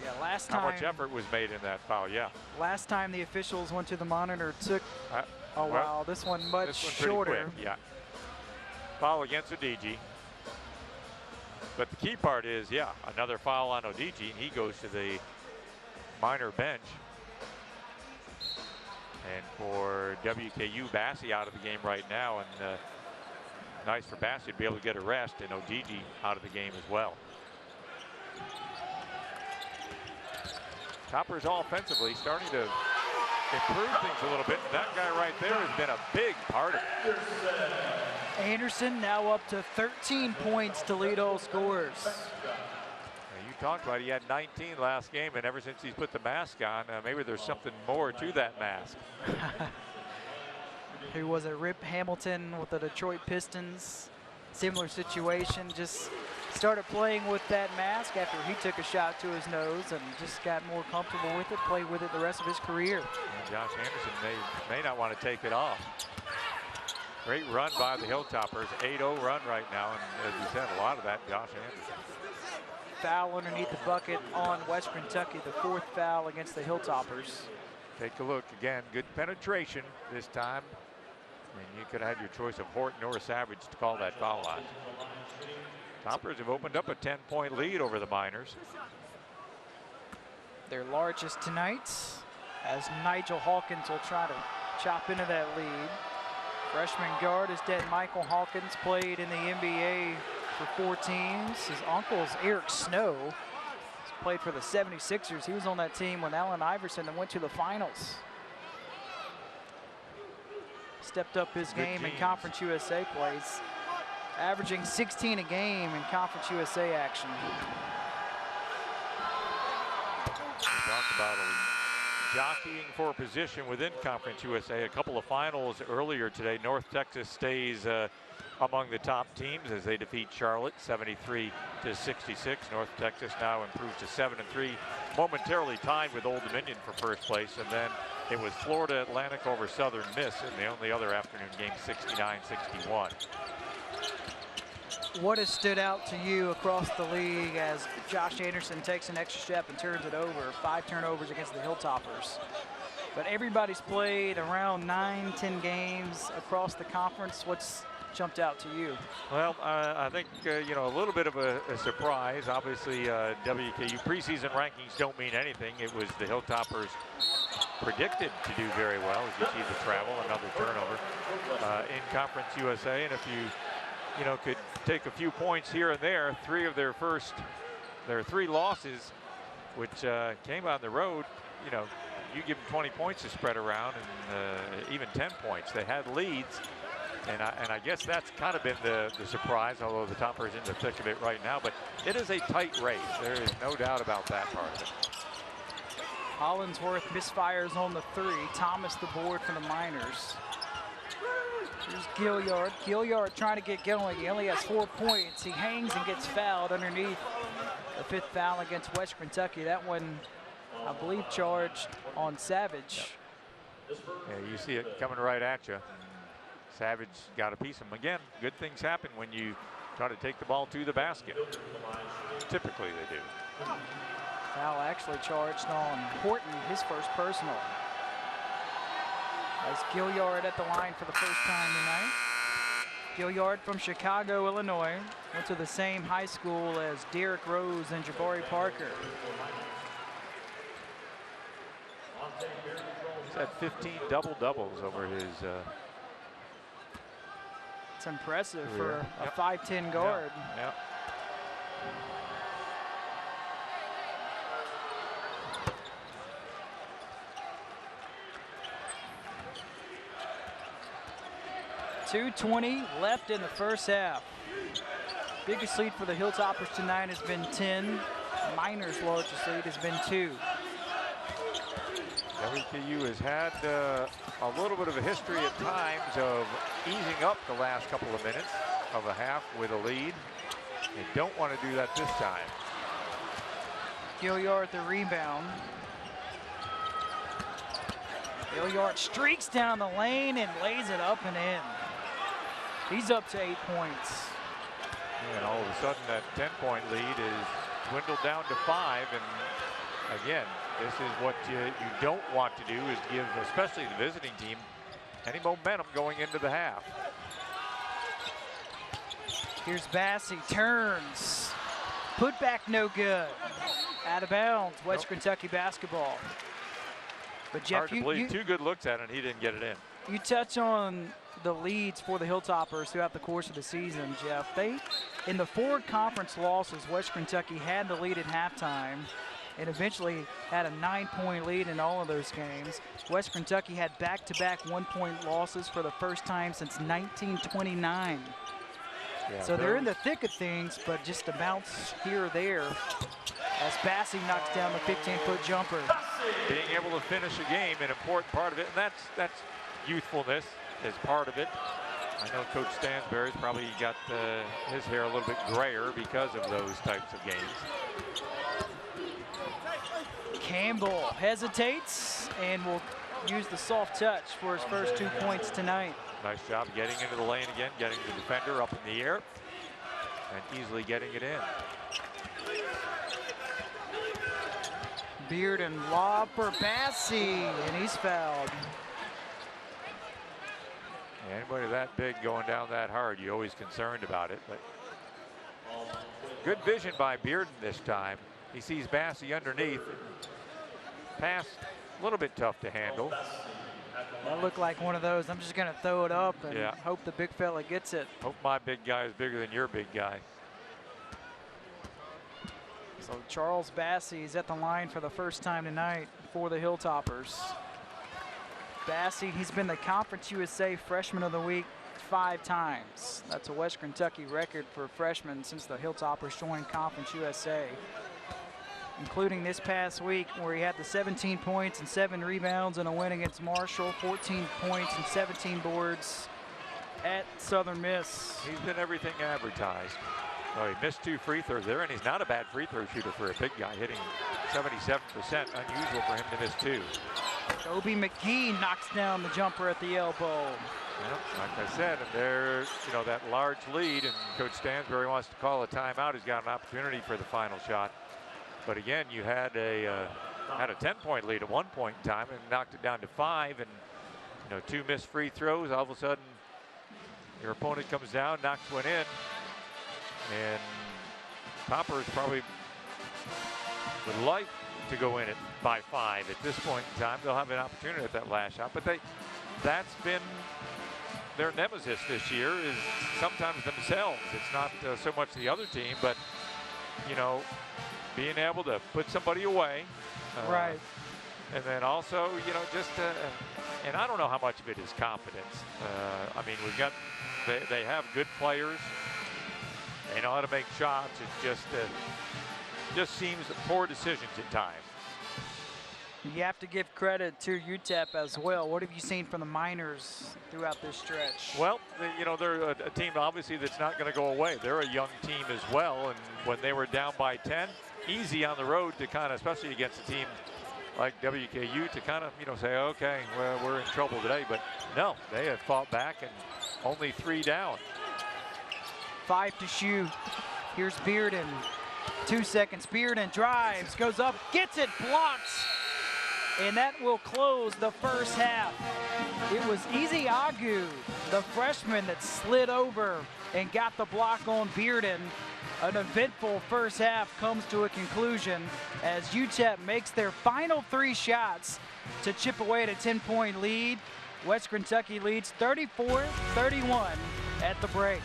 Yeah, last time. How much effort was made in that foul, yeah. Last time the officials went to the monitor, took, oh wow, this one much shorter. Quick, yeah. Foul against Odigi. But the key part is, yeah, another foul on Odigi, and he goes to the minor bench. And for WKU, Bassey out of the game right now, and nice for Bassey to be able to get a rest, and Odigi out of the game as well. Toppers offensively starting to improve things a little bit. That guy right there has been a big part of it. Anderson now up to 13 points to lead all scorers. You talked about he had 19 last game, and ever since he's put the mask on, maybe there's something more to that mask. who was at Rip Hamilton with the Detroit Pistons. Similar situation, just started playing with that mask after he took a shot to his nose and just got more comfortable with it, played with it the rest of his career. And Josh Anderson may not want to take it off. Great run by the Hilltoppers, 8-0 run right now, and as you said, a lot of that Josh Anderson. Foul underneath the bucket on West Kentucky, the 4th foul against the Hilltoppers. Take a look again, good penetration this time. And you could have had your choice of Horton or Savage to call that foul line. Toppers have opened up a 10-point lead over the Miners. Their largest tonight, as Nigel Hawkins will try to chop into that lead. Freshman guard is Michael Hawkins, played in the NBA for 4 teams. His uncle is Eric Snow. He's played for the 76ers. He was on that team when Allen Iverson went to the finals. Stepped up his game in Conference USA plays, averaging 16 a game in Conference USA action. We talked about jockeying for position within Conference USA. A couple of finals earlier today. North Texas stays among the top teams as they defeat Charlotte 73-66. North Texas now improves to 7-3, momentarily tied with Old Dominion for first place, and then it was Florida Atlantic over Southern Miss in the only other afternoon game, 69-61. What has stood out to you across the league as Josh Anderson takes an extra step and turns it over? 5 turnovers against the Hilltoppers. But everybody's played around 9-10 games across the conference. What's jumped out to you? Well, I think, you know, a little bit of a surprise. Obviously, WKU preseason rankings don't mean anything. It was the Hilltoppers predicted to do very well, as you see the travel, another turnover in Conference USA. And if you know, could take a few points here and there, 3 of their 3 losses, which came on the road, you know, you give them 20 points to spread around, and even 10 points. They had leads, and I guess that's kind of been the surprise, although the Toppers in the thick of it right now. But it is a tight race. There is no doubt about that part of it. Hollinsworth misfires on the 3. Thomas the board for the Miners. Here's Gilliard. Gilliard trying to get going. He only has 4 points. He hangs and gets fouled underneath. The 5th foul against West Kentucky. That one, I believe, charged on Savage. Yeah, you see it coming right at you. Savage got a piece of him. Again, good things happen when you try to take the ball to the basket. Typically they do. Foul actually charged on Horton, his first personal. As Gilliard at the line for the first time tonight. Gilliard from Chicago, Illinois. Went to the same high school as Derrick Rose and Jabari Parker. He's had 15 double-doubles over his It's impressive career. for a 5'10" guard. Yep. .220 left in the first half. Biggest lead for the Hilltoppers tonight has been 10. Miners' largest lead has been 2. WKU has had a little bit of a history at times of easing up the last couple of minutes of a half with a lead. They don't want to do that this time. Gilliard the rebound. Gilliard streaks down the lane and lays it up and in. He's up to 8 points. And all of a sudden that 10-point lead is dwindled down to 5. And again, this is what you don't want to do, is give, especially the visiting team, any momentum going into the half. Here's Bassey, turns. Put back no good. Out of bounds, West Kentucky basketball. But Jeff, hard to believe, 2 good looks at it and he didn't get it in. You touch on the leads for the Hilltoppers throughout the course of the season, Jeff. In the 4 conference losses, West Kentucky had the lead at halftime and eventually had a 9-point lead in all of those games. West Kentucky had back-to-back 1-point losses for the first time since 1929. Yeah, so they're in the thick of things, but just a bounce here or there as Bassey knocks down the 15-foot jumper. Being able to finish a game, an important part of it, and that's youthfulness. is part of it. I know Coach Stansberry's probably got his hair a little bit grayer because of those types of games. Campbell hesitates and will use the soft touch for his first 2 points tonight. Nice job getting into the lane again, getting the defender up in the air, and easily getting it in. Beard and lob for Bassey, and he's fouled. Anybody that big going down that hard, you're always concerned about it. But good vision by Bearden this time. He sees Bassey underneath. Pass a little bit tough to handle. That looked like one of those. I'm just going to throw it up and yeah. Hope the big fella gets it. Hope my big guy is bigger than your big guy. So Charles Bassey is at the line for the first time tonight for the Hilltoppers. Bassey, he's been the Conference USA Freshman of the Week 5 times. That's a West Kentucky record for freshmen since the Hilltoppers joined Conference USA, including this past week where he had the 17 points and 7 rebounds in a win against Marshall, 14 points and 17 boards at Southern Miss. He's been everything advertised. Oh, he missed 2 free throws there, and he's not a bad free throw shooter for a big guy, hitting 77%. Unusual for him to miss 2. Kobe McGee knocks down the jumper at the elbow. Yep, like I said, and there, that large lead, and Coach Stansbury wants to call a timeout. He's got an opportunity for the final shot. But again, you had a 10-point lead at one point in time and knocked it down to 5, and 2 missed free throws. All of a sudden, your opponent comes down, knocks one in, and Toppers probably would like to go in it by 5 at this point in time. They'll have an opportunity at that last shot, but that's been their nemesis this year, is sometimes themselves. It's not so much the other team, but being able to put somebody away, right, and then also and I don't know how much of it is confidence. I mean, they have good players. They know how to make shots. It just seems poor decisions at times. You have to give credit to UTEP as well. What have you seen from the Miners throughout this stretch? Well, they're a team obviously that's not going to go away. They're a young team as well, and when they were down by 10, easy on the road to kind of, especially against a team like WKU, to kind of say, okay, well, we're in trouble today. But no, they have fought back and only 3 down. 5 to shoot. Here's Bearden. 2 seconds. Bearden drives, goes up, gets it, blocks. And that will close the first half. It was Easy Agu, the freshman, that slid over and got the block on Bearden. An eventful first half comes to a conclusion as UTEP makes their final 3 shots to chip away at a 10-point lead. West Kentucky leads 34-31 at the break.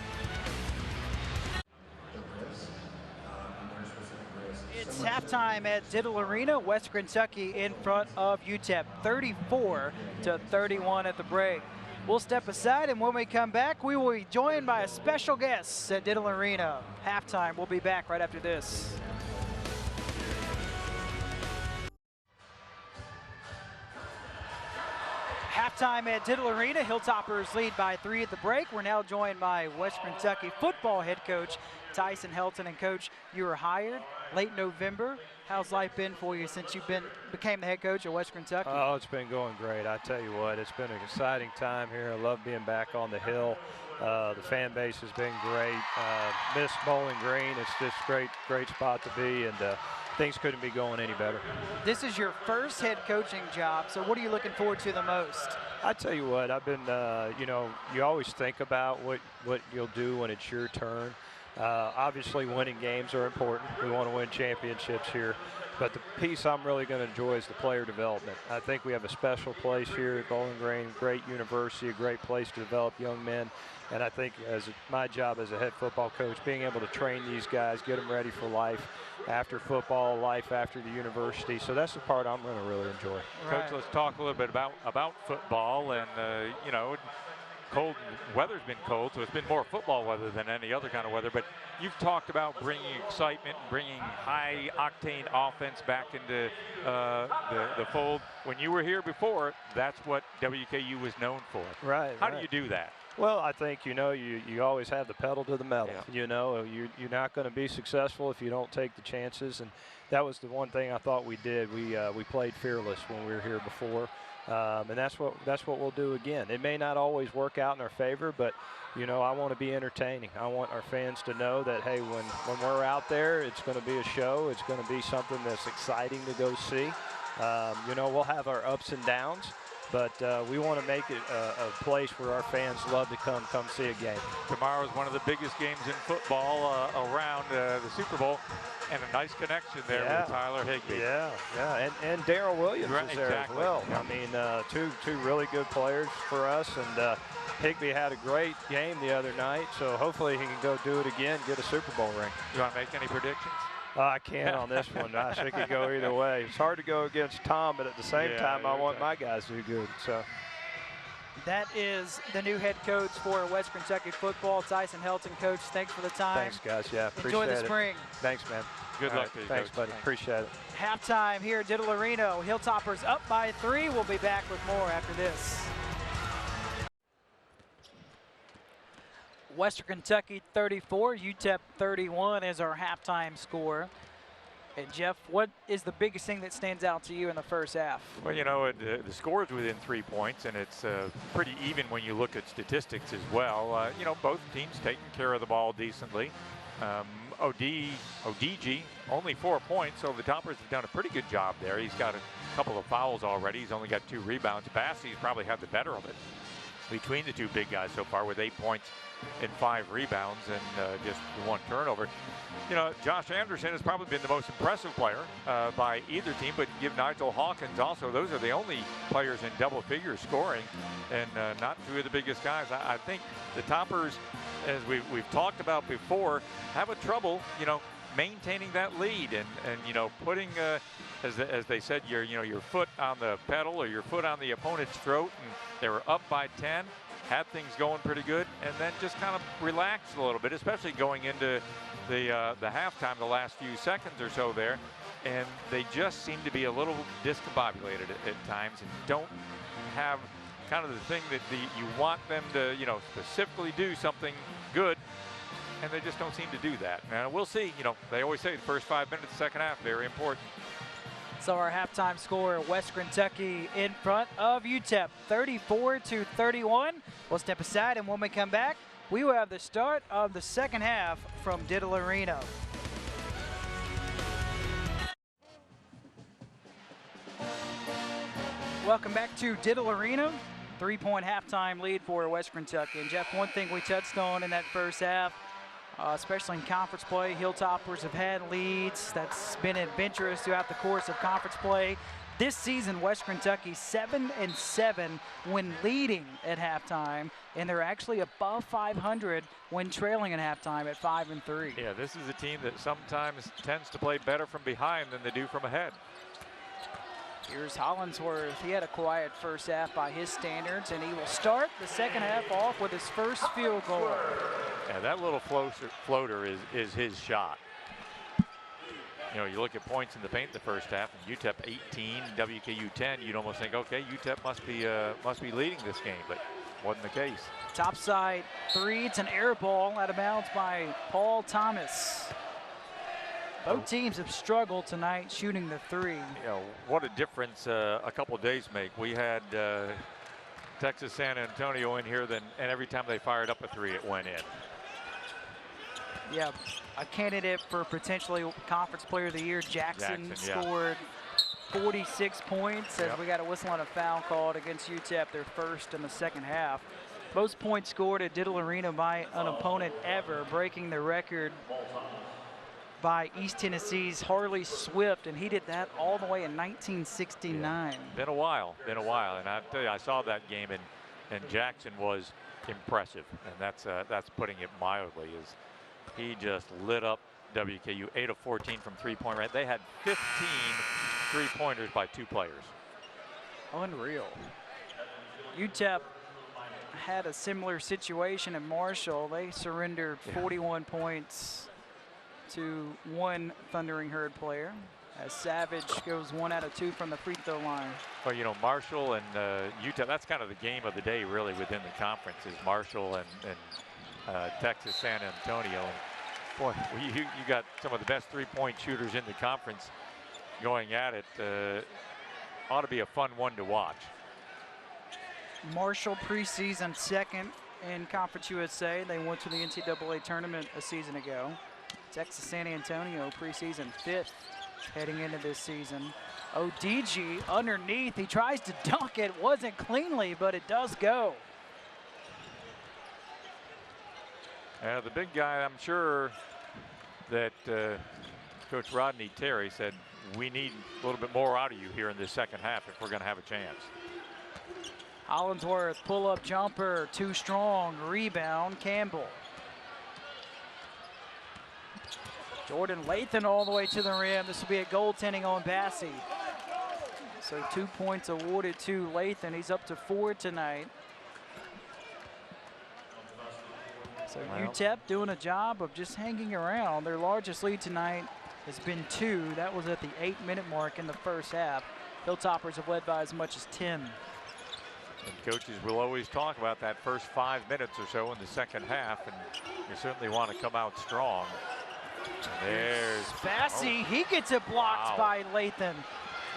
It's halftime at Diddle Arena. West Kentucky in front of UTEP, 34-31 at the break. We'll step aside, and when we come back, we will be joined by a special guest at Diddle Arena. Halftime, we'll be back right after this. Halftime at Diddle Arena. Hilltoppers lead by 3 at the break. We're now joined by West Kentucky football head coach Tyson Helton. And Coach, you were hired late November. How's life been for you since you became the head coach at West Kentucky? Oh, it's been going great. I tell you what, it's been an exciting time here. I love being back on the Hill. The fan base has been great. Miss Bowling Green. It's just great spot to be, and things couldn't be going any better. This is your first head coaching job, so what are you looking forward to the most? I tell you what, I've been, you always think about what you'll do when it's your turn. Obviously, winning games are important. We want to win championships here. But the piece I'm really going to enjoy is the player development. I think we have a special place here at Bowling Green, great university, a great place to develop young men. And I think as my job as a head football coach, being able to train these guys, get them ready for life after football, life after the university. So that's the part I'm going to really enjoy. Right. Coach, let's talk a little bit about football. And, cold. Weather's been cold, so it's been more football weather than any other kind of weather. But you've talked about bringing excitement, and bringing high-octane offense back into the fold. When you were here before, that's what WKU was known for. Right. How do you do that? Well, I think, you know, you always have the pedal to the metal. Yeah. You know, you're not going to be successful if you don't take the chances. And that was the one thing I thought we did. We played fearless when we were here before. And that's what we'll do again. It may not always work out in our favor, but, you know, I want to be entertaining. I want our fans to know that, hey, when we're out there, it's going to be a show. It's going to be something that's exciting to go see. You know, we'll have our ups and downs, but we want to make it a place where our fans love to come see a game. Tomorrow is one of the biggest games in football around the Super Bowl, and a nice connection there with Tyler Higbee. Yeah, and Darrell Williams is there as well. Yeah. I mean, two really good players for us, and Higbee had a great game the other night, so hopefully he can go do it again, get a Super Bowl ring. You want to make any predictions? I can't on this one. I think it could go either way. It's hard to go against Tom, but at the same time, I want my guys to do good. So that is the new head coach for Western Kentucky football, Tyson Helton. Coach, thanks for the time. Thanks, guys. Yeah, appreciate it. Enjoy the spring. Thanks, man. Good luck to you, thanks, Coach. buddy. Appreciate it. Halftime here at Diddle Arena. Hilltoppers up by 3. We'll be back with more after this. Western Kentucky 34, UTEP 31 is our halftime score. And Jeff, what is the biggest thing that stands out to you in the first half? Well, you know, the score is within 3 points, and it's pretty even when you look at statistics as well. You know, both teams taking care of the ball decently. ODG, only 4 points, so the Toppers have done a pretty good job there. He's got a couple of fouls already. He's only got 2 rebounds. Bassey's probably had the better of it between the 2 big guys so far, with 8 points and 5 rebounds and just 1 turnover. You know, Josh Anderson has probably been the most impressive player by either team, but give Nigel Hawkins also. Those are the only players in double figure scoring, and not 2 of the biggest guys. I think the Toppers, as we've talked about before, have a trouble, you know, maintaining that lead and you know, putting as they said, your foot on the pedal or your foot on the opponent's throat. And they were up by 10. Had things going pretty good, and then just kind of relaxed a little bit, especially going into the halftime, the last few seconds or so there, and they just seem to be a little discombobulated at times and don't have kind of the thing that you want them to, you know, specifically do something good, and they just don't seem to do that. Now we'll see. You know, they always say the first 5 minutes of the second half very important. So our halftime score, Western Kentucky in front of UTEP, 34-31. We'll step aside, and when we come back, we will have the start of the second half from Diddle Arena. Welcome back to Diddle Arena. 3-point halftime lead for Western Kentucky. And Jeff, one thing we touched on in that first half, especially in conference play, Hilltoppers have had leads. That's been adventurous throughout the course of conference play. This season, Western Kentucky 7-7 when leading at halftime, and they're actually above 500 when trailing at halftime at 5-3. Yeah, this is a team that sometimes tends to play better from behind than they do from ahead. Here's Hollingsworth. He had a quiet first half by his standards, and he will start the second half off with his first field goal. Yeah, that little floater is his shot. You know, you look at points in the paint in the first half, and UTEP 18, WKU 10. You'd almost think, okay, UTEP must be leading this game, but wasn't the case. Topside 3. It's an air ball out of bounds by Paul Thomas. Both teams have struggled tonight shooting the 3. You know, what a difference a couple of days make. We had Texas San Antonio in here, and every time they fired up a 3, it went in. Yeah, a candidate for potentially Conference Player of the Year, Jackson scored 46 points as we got a whistle on a foul called against UTEP, their first in the second half. Most points scored at Diddle Arena by an opponent ever, breaking the record by East Tennessee's Harley Swift, and he did that all the way in 1969. Been a while, and I tell you, I saw that game, and Jackson was impressive, and that's putting it mildly. Is he just lit up WKU, 8 of 14 from 3-point range. They had 15 3-pointers by 2 players. Unreal. UTEP had a similar situation at Marshall. They surrendered 41 points to one Thundering Herd player, as Savage goes 1 out of 2 from the free throw line. Well, you know, Marshall and UTEP, that's kind of the game of the day really within the conference, is Marshall and Texas San Antonio. Boy, you got some of the best three-point shooters in the conference going at it. Ought to be a fun one to watch. Marshall preseason second in Conference USA. They went to the NCAA tournament a season ago. Texas San Antonio preseason 5th heading into this season. ODG underneath, he tries to dunk it, wasn't cleanly, but it does go. The big guy, I'm sure that Coach Rodney Terry said, we need a little bit more out of you here in this second half if we're going to have a chance. Hollingsworth pull-up jumper, too strong, rebound, Campbell. Jordan Lathan all the way to the rim. This will be a goaltending on Bassey. So 2 points awarded to Lathan. He's up to 4 tonight. So UTEP doing a job of just hanging around. Their largest lead tonight has been 2. That was at the 8-minute mark in the first half. Hilltoppers have led by as much as 10. And coaches will always talk about that first 5 minutes or so in the second half, and you certainly want to come out strong. And there's Bassey, he gets it blocked by Lathan.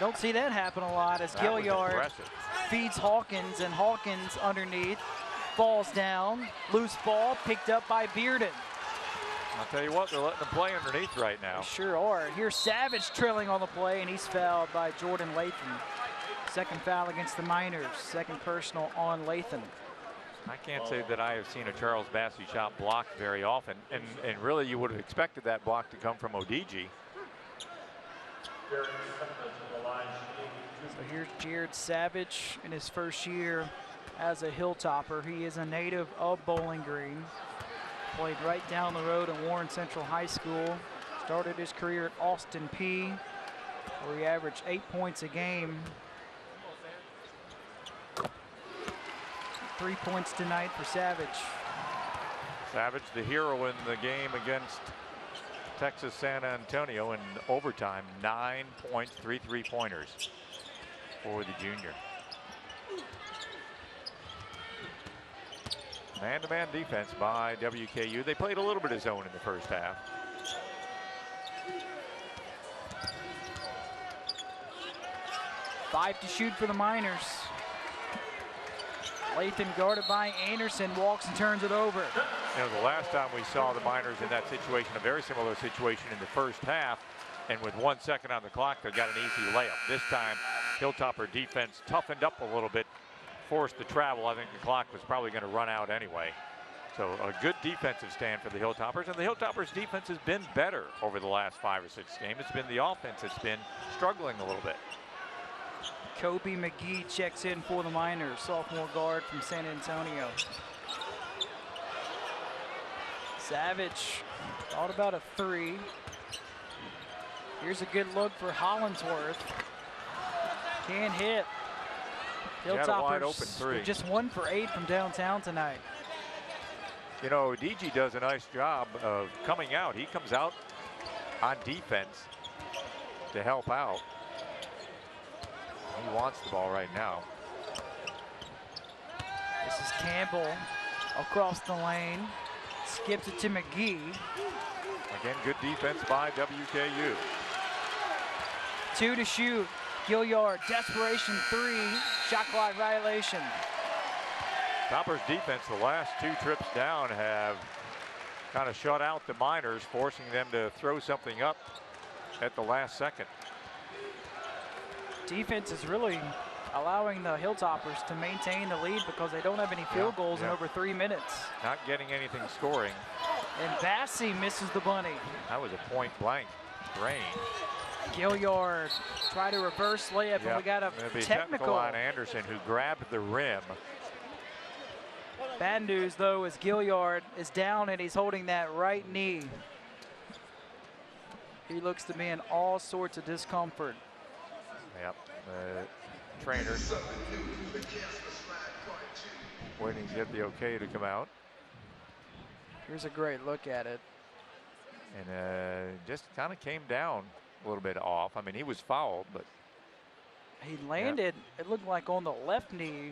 Don't see that happen a lot as Gilliard feeds Hawkins, and Hawkins underneath falls down. Loose ball picked up by Bearden. I'll tell you what, they're letting them play underneath right now. They sure are. Here's Savage trailing on the play, and he's fouled by Jordan Lathan. Second foul against the Miners, second personal on Lathan. I can't say that I have seen a Charles Bassey shot blocked very often, and really you would have expected that block to come from ODG. So here's Jared Savage in his first year as a Hilltopper. He is a native of Bowling Green. Played right down the road at Warren Central High School. Started his career at Austin P, where he averaged 8 points a game. 3 points tonight for Savage. Savage, the hero in the game against Texas San Antonio in overtime. 9 points, 3 3-pointers for the junior. Man-to-man defense by WKU. They played a little bit of zone in the first half. Five to shoot for the Miners. Lathan guarded by Anderson, walks and turns it over. You know, the last time we saw the Miners in that situation, a very similar situation in the first half, and with 1 second on the clock, they got an easy layup. This time, Hilltopper defense toughened up a little bit, forced the travel. I think the clock was probably going to run out anyway. So a good defensive stand for the Hilltoppers, and the Hilltoppers defense has been better over the last 5 or 6 games. It's been the offense that's been struggling a little bit. Kobe McGee checks in for the Miners, sophomore guard from San Antonio. Savage thought about a 3. Here's a good look for Hollingsworth. Can't hit. Hilltoppers just 1 for 8 from downtown tonight. You know, DG does a nice job of coming out. He comes out on defense to help out. He wants the ball right now. This is Campbell across the lane. Skips it to McGee. Again, good defense by WKU. 2 to shoot. Gilliard, desperation 3. Shot clock violation. Toppers defense the last 2 trips down have kind of shut out the Miners, forcing them to throw something up at the last second. Defense is really allowing the Hilltoppers to maintain the lead because they don't have any field goals in over 3 minutes. Not getting anything scoring. And Bassey misses the bunny. That was a point blank drain. Gilliard try to reverse layup, and we got a technical on Anderson, who grabbed the rim. Bad news though is Gilliard is down and he's holding that right knee. He looks to be in all sorts of discomfort. Yep, the trainer waiting to get the okay to come out. Here's a great look at it. And just kind of came down a little bit off. I mean, he was fouled, but he landed, it looked like on the left knee.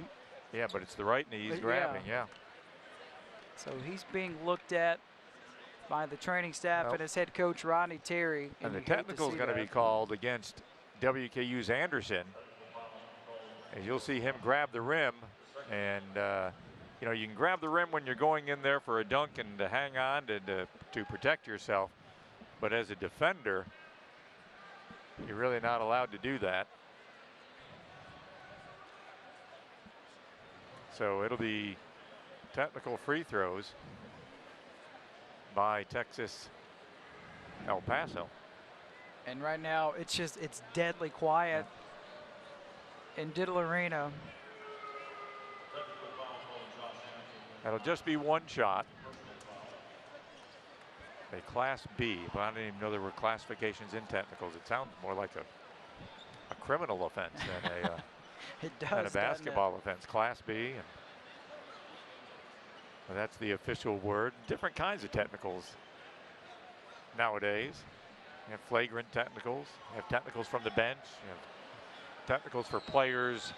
Yeah, but it's the right knee he's grabbing, yeah. So he's being looked at by the training staff and his head coach, Rodney Terry. And the technical is going to be called against WKU's Anderson. And you'll see him grab the rim. And, you know, you can grab the rim when you're going in there for a dunk and to hang on to protect yourself. But as a defender, you're really not allowed to do that. So it'll be technical free throws by Texas El Paso. And right now it's deadly quiet in Diddle Arena. That'll just be one shot. A Class B, but I didn't even know there were classifications in technicals. It sounds more like a criminal offense than a basketball offense. Class B, and that's the official word. Different kinds of technicals nowadays. You have flagrant technicals. You have technicals from the bench. You have technicals for players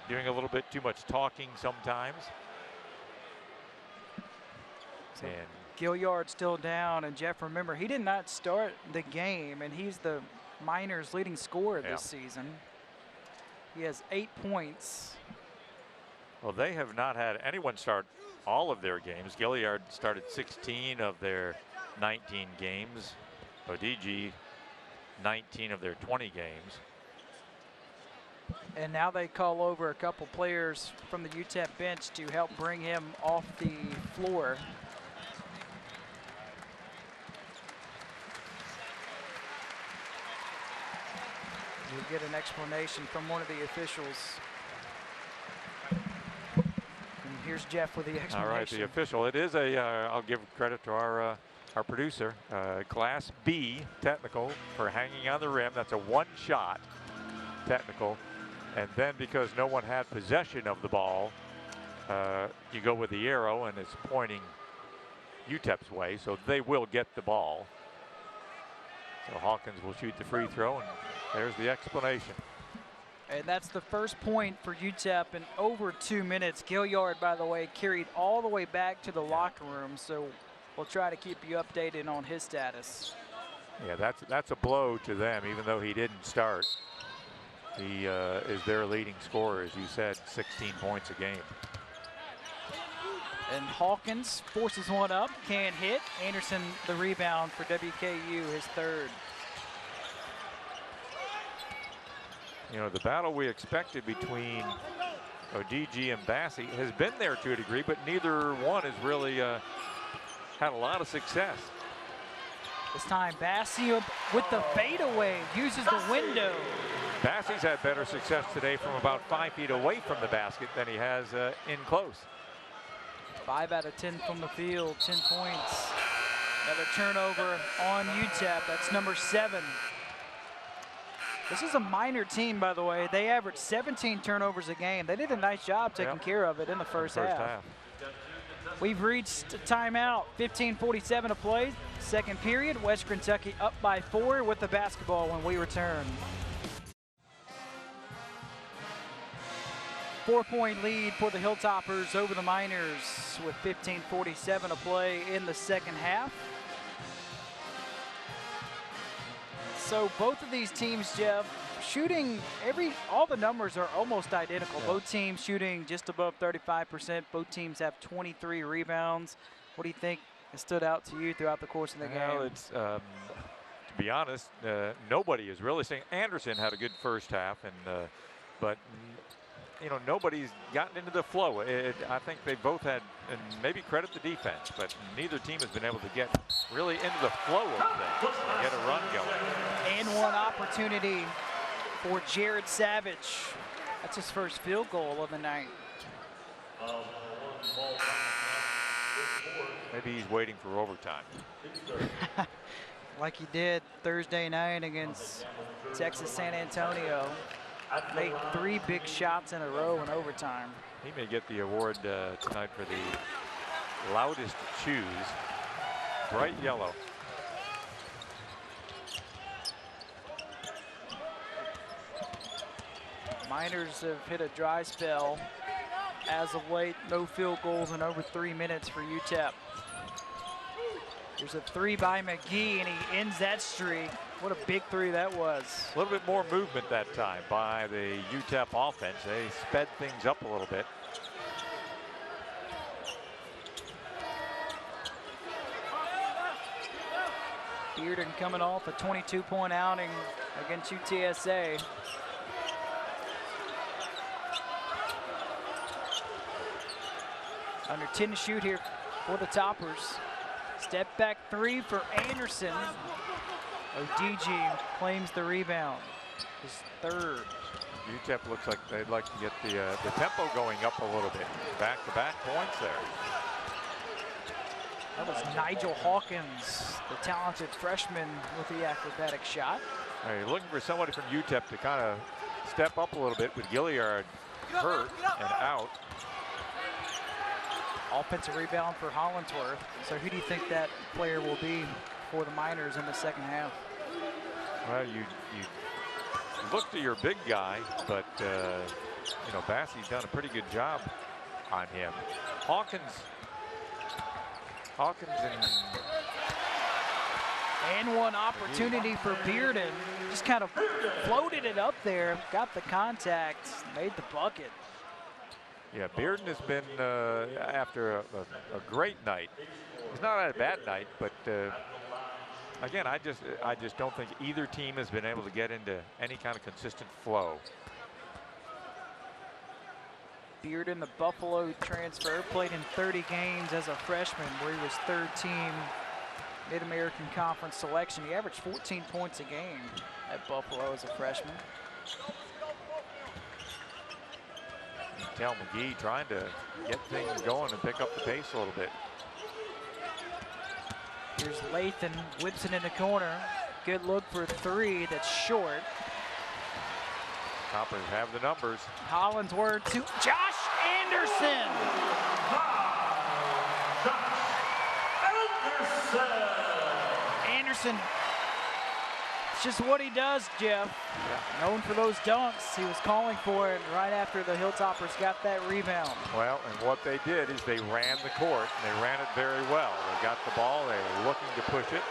doing a little bit too much talking sometimes. So Gilliard still down, and Jeff, remember, he did not start the game, and he's the Miners' leading scorer this season. He has 8 points. Well, they have not had anyone start all of their games. Gilliard started 16 of their 19 games. ODG, 19 of their 20 games. And now they call over a couple players from the UTEP bench to help bring him off the floor. You get an explanation from one of the officials. And here's Jeff with the explanation. All right, the official. It is I'll give credit to our producer. Class B technical for hanging on the rim. That's a one-shot technical. And then because no one had possession of the ball, you go with the arrow, and it's pointing UTEP's way, so they will get the ball. So Hawkins will shoot the free throw, and there's the explanation. And that's the first point for UTEP in over 2 minutes. Gilliard, by the way, carried all the way back to the locker room, so we'll try to keep you updated on his status. Yeah, that's a blow to them, even though he didn't start. He is their leading scorer, as you said, 16 points a game. And Hawkins forces one up, can't hit. Anderson the rebound for WKU, his third. You know, the battle we expected between ODG and Bassie has been there to a degree, but neither one has really had a lot of success. This time Bassie with the fadeaway, uses the window. Bassie's had better success today from about 5 feet away from the basket than he has in close. 5 out of 10 from the field, 10 points. Another turnover on UTEP, that's number 7. This is a minor team, by the way. They averaged 17 turnovers a game. They did a nice job taking care of it in the first half. We've reached timeout, 15:47 to play. Second period, West Kentucky up by 4 with the basketball when we return. 4-point lead for the Hilltoppers over the Miners with 15:47 to play in the second half. So both of these teams, Jeff, shooting all the numbers are almost identical. Yeah. Both teams shooting just above 35%. Both teams have 23 rebounds. What do you think has stood out to you throughout the course of the game? Well, it's to be honest, nobody is really saying. Anderson had a good first half, and but you know, nobody's gotten into the flow. I think they both had, and maybe credit the defense, but neither team has been able to get really into the flow of things and get a run going. And one opportunity for Jared Savage. That's his first field goal of the night. Maybe he's waiting for overtime. Like he did Thursday night against Texas San Antonio. Made 3 big shots in a row in overtime. He may get the award tonight for the loudest shoes. Bright yellow. Miners have hit a dry spell as of late. No field goals in over 3 minutes for UTEP. There's a three by McGee, and he ends that streak. What a big three that was. A little bit more movement that time by the UTEP offense. They sped things up a little bit. Bearden coming off a 22-point outing against UTSA. Under 10 to shoot here for the Toppers. Step back three for Anderson. ODG claims the rebound. His third. UTEP looks like they'd like to get the tempo going up a little bit. Back-to-back points there. That was Nigel Hawkins, the talented freshman with the acrobatic shot. Right, you're looking for somebody from UTEP to kind of step up a little bit with Gilliard hurt and out. Offensive rebound for Hollingsworth. So who do you think that player will be for the Miners in the second half? Well, you look to your big guy, but you know, Bassey's done a pretty good job on him. Hawkins and one opportunity for Bearden. Just kind of floated it up there, got the contact, made the bucket. Yeah, Bearden has been after a great night. He's not had a bad night, but again, I just don't think either team has been able to get into any kind of consistent flow. Bearden, the Buffalo transfer, played in 30 games as a freshman, where he was third team Mid-American Conference selection. He averaged 14 points a game at Buffalo as a freshman. You can tell McGee trying to get things going and pick up the pace a little bit. Here's Lathan, whips it in the corner. Good look for three, that's short. Toppers have the numbers. Hollingsworth to Josh Anderson. Anderson, it's just what he does, Jeff. Yeah. Known for those dunks. He was calling for it right after the Hilltoppers got that rebound. Well, and what they did is they ran the court, and they ran it very well. They got the ball, they were looking to push it.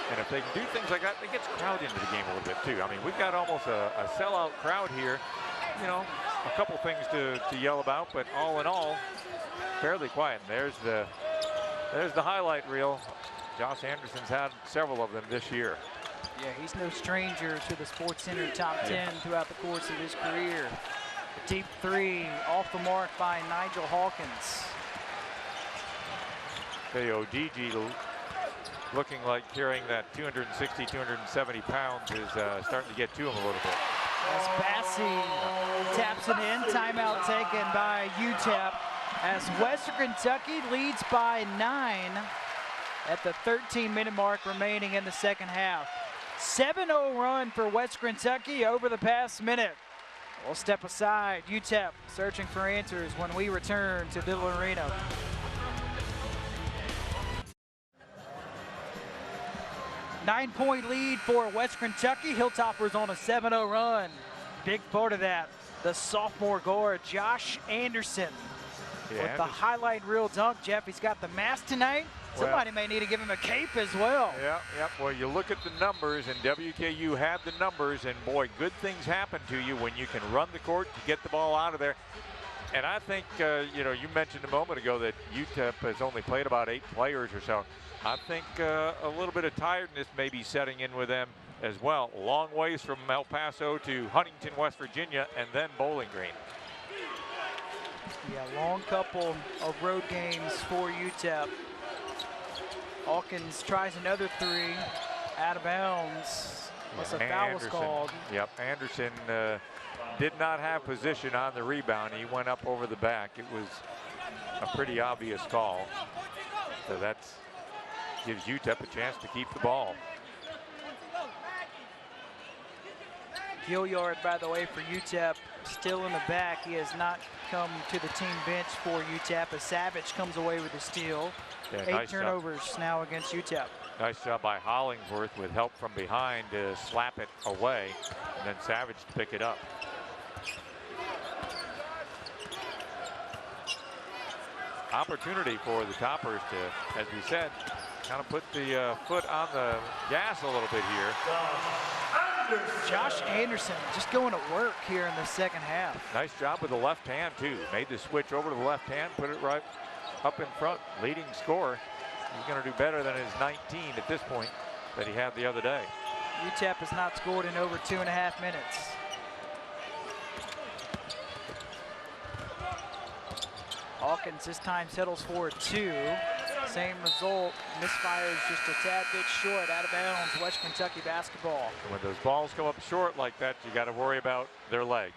And if they can do things like that, it gets crowd into the game a little bit too. I mean, we've got almost a sellout crowd here. You know, a couple things to yell about, but all in all, fairly quiet. And there's the highlight reel. Josh Anderson's had several of them this year. Yeah, he's no stranger to the Sports Center top 10 throughout the course of his career. A deep three off the mark by Nigel Hawkins. ODG looking like carrying that 260, 270 pounds is starting to get to him a little bit. As Bassey taps it in, timeout taken by UTEP as Western Kentucky leads by 9 at the 13-minute mark remaining in the second half. 7-0 run for Western Kentucky over the past minute. We'll step aside. UTEP searching for answers when we return to Diddle Arena. Nine-point lead for Western Kentucky. Hilltoppers on a 7-0 run. Big part of that, the sophomore guard, Josh Anderson. Yeah, with the highlight reel dunk. Jeff, he's got the mask tonight. Somebody may need to give him a cape as well. Yeah. Well, you look at the numbers, and WKU had the numbers, and boy, good things happen to you when you can run the court to get the ball out of there. And I think, you know, you mentioned a moment ago that UTEP has only played about 8 players or so. I think a little bit of tiredness may be setting in with them as well. Long ways from El Paso to Huntington, West Virginia, and then Bowling Green. Yeah, long couple of road games for UTEP. Hawkins tries another three, out of bounds. Unless a foul was called. Yep, Anderson did not have position on the rebound. He went up over the back. It was a pretty obvious call. So that gives UTEP a chance to keep the ball. Gilliard, by the way, for UTEP, still in the back. He has not come to the team bench for UTEP as Savage comes away with the steal. Yeah, 8 nice turnovers now against UTEP. Nice job by Hollingsworth with help from behind to slap it away, and then Savage to pick it up. Opportunity for the Toppers to, as we said, kind of put the foot on the gas a little bit here. Josh Anderson just going to work here in the second half. Nice job with the left hand too. Made the switch over to the left hand, put it right up in front. Leading scorer. He's going to do better than his 19 at this point that he had the other day. UTEP has not scored in over 2.5 minutes. Hawkins this time settles for a 2. Same result, misfires just a tad bit short, out of bounds, West Kentucky basketball. And when those balls come up short like that, you got to worry about their legs.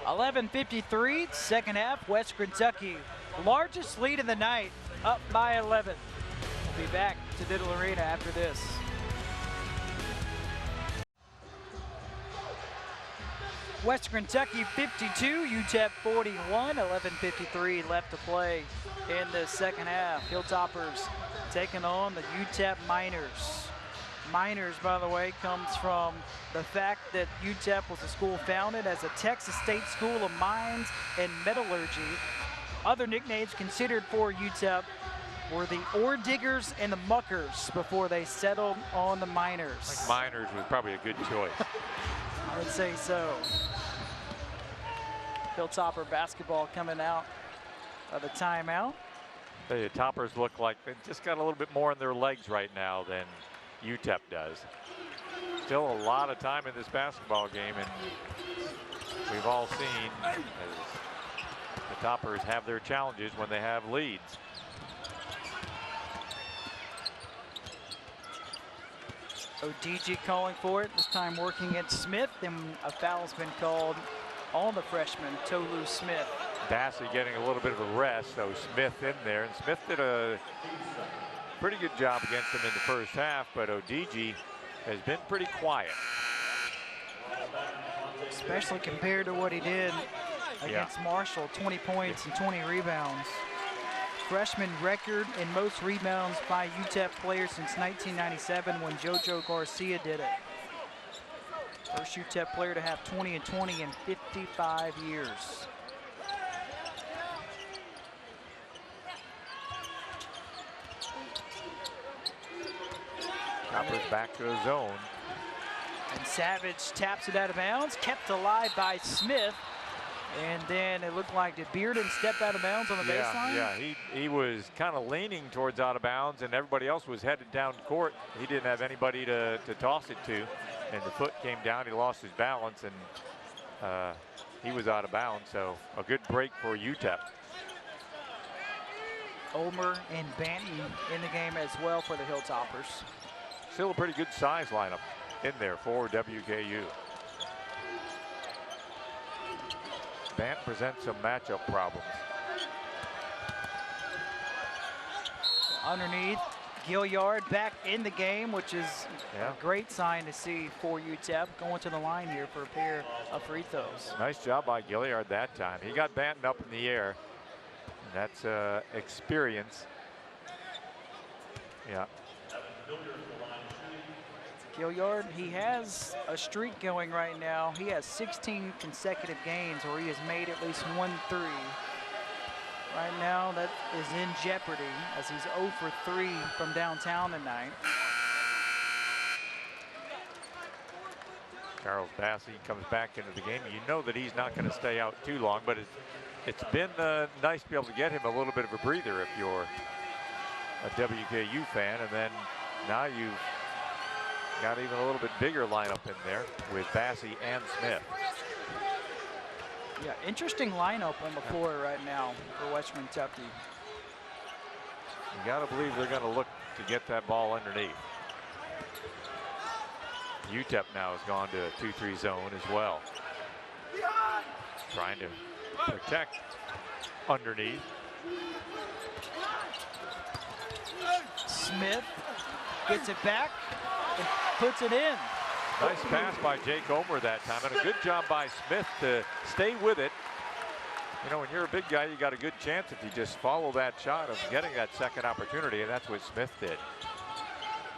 11:53, second half, West Kentucky. Largest lead of the night, up by 11. We'll be back to Diddle Arena after this. West Kentucky 52, UTEP 41, 11:53 left to play in the second half. Hilltoppers taking on the UTEP Miners. Miners, by the way, comes from the fact that UTEP was a school founded as a Texas State School of Mines and Metallurgy. Other nicknames considered for UTEP were the Ore Diggers and the Muckers before they settled on the Miners. I think Miners was probably a good choice. I would say so. Hilltopper basketball coming out of the timeout. The Toppers look like they just got a little bit more in their legs right now than UTEP does. Still a lot of time in this basketball game, and we've all seen as the Toppers have their challenges when they have leads. ODG calling for it, this time working at Smith, and a foul's been called on the freshman, Tolu Smith. Bassey getting a little bit of a rest, so Smith in there, and Smith did a pretty good job against him in the first half, but ODG has been pretty quiet. Especially compared to what he did against Marshall, 20 points and 20 rebounds. Freshman record in most rebounds by UTEP players since 1997 when JoJo Garcia did it. First UTEP player to have 20 and 20 in 55 years. Toppers back to a zone. And Savage taps it out of bounds, kept alive by Smith. And then it looked like, did Bearden step out of bounds on the baseline? Yeah, he was kind of leaning towards out of bounds, and everybody else was headed down court. He didn't have anybody to toss it to, and the foot came down. He lost his balance, and he was out of bounds. So a good break for UTEP. Omer and Banton in the game as well for the Hilltoppers. Still a pretty good size lineup in there for WKU. Bant presents some matchup problems. Underneath, Gilliard back in the game, which is a great sign to see for UTEP. Going to the line here for a pair of free throws. Nice job by Gilliard that time. He got Banton up in the air. That's experience. Yeah. Gilliard, he has a streak going right now. He has 16 consecutive games where he has made at least 1 3. Right now, that is in jeopardy as he's 0 for 3 from downtown tonight. Charles Bassey comes back into the game. You know that he's not going to stay out too long, but it's been nice to be able to get him a little bit of a breather if you're a WKU fan, and then now you've got even a little bit bigger lineup in there with Bassey and Smith. Yeah, interesting lineup on the floor right now for West Kentucky. You got to believe they're going to look to get that ball underneath. UTEP now has gone to a 2-3 zone as well. Trying to protect underneath. Smith gets it back and puts it in. Nice pass by Jake Omer that time, and a good job by Smith to stay with it. You know, when you're a big guy, you got a good chance if you just follow that shot of getting that second opportunity, and that's what Smith did.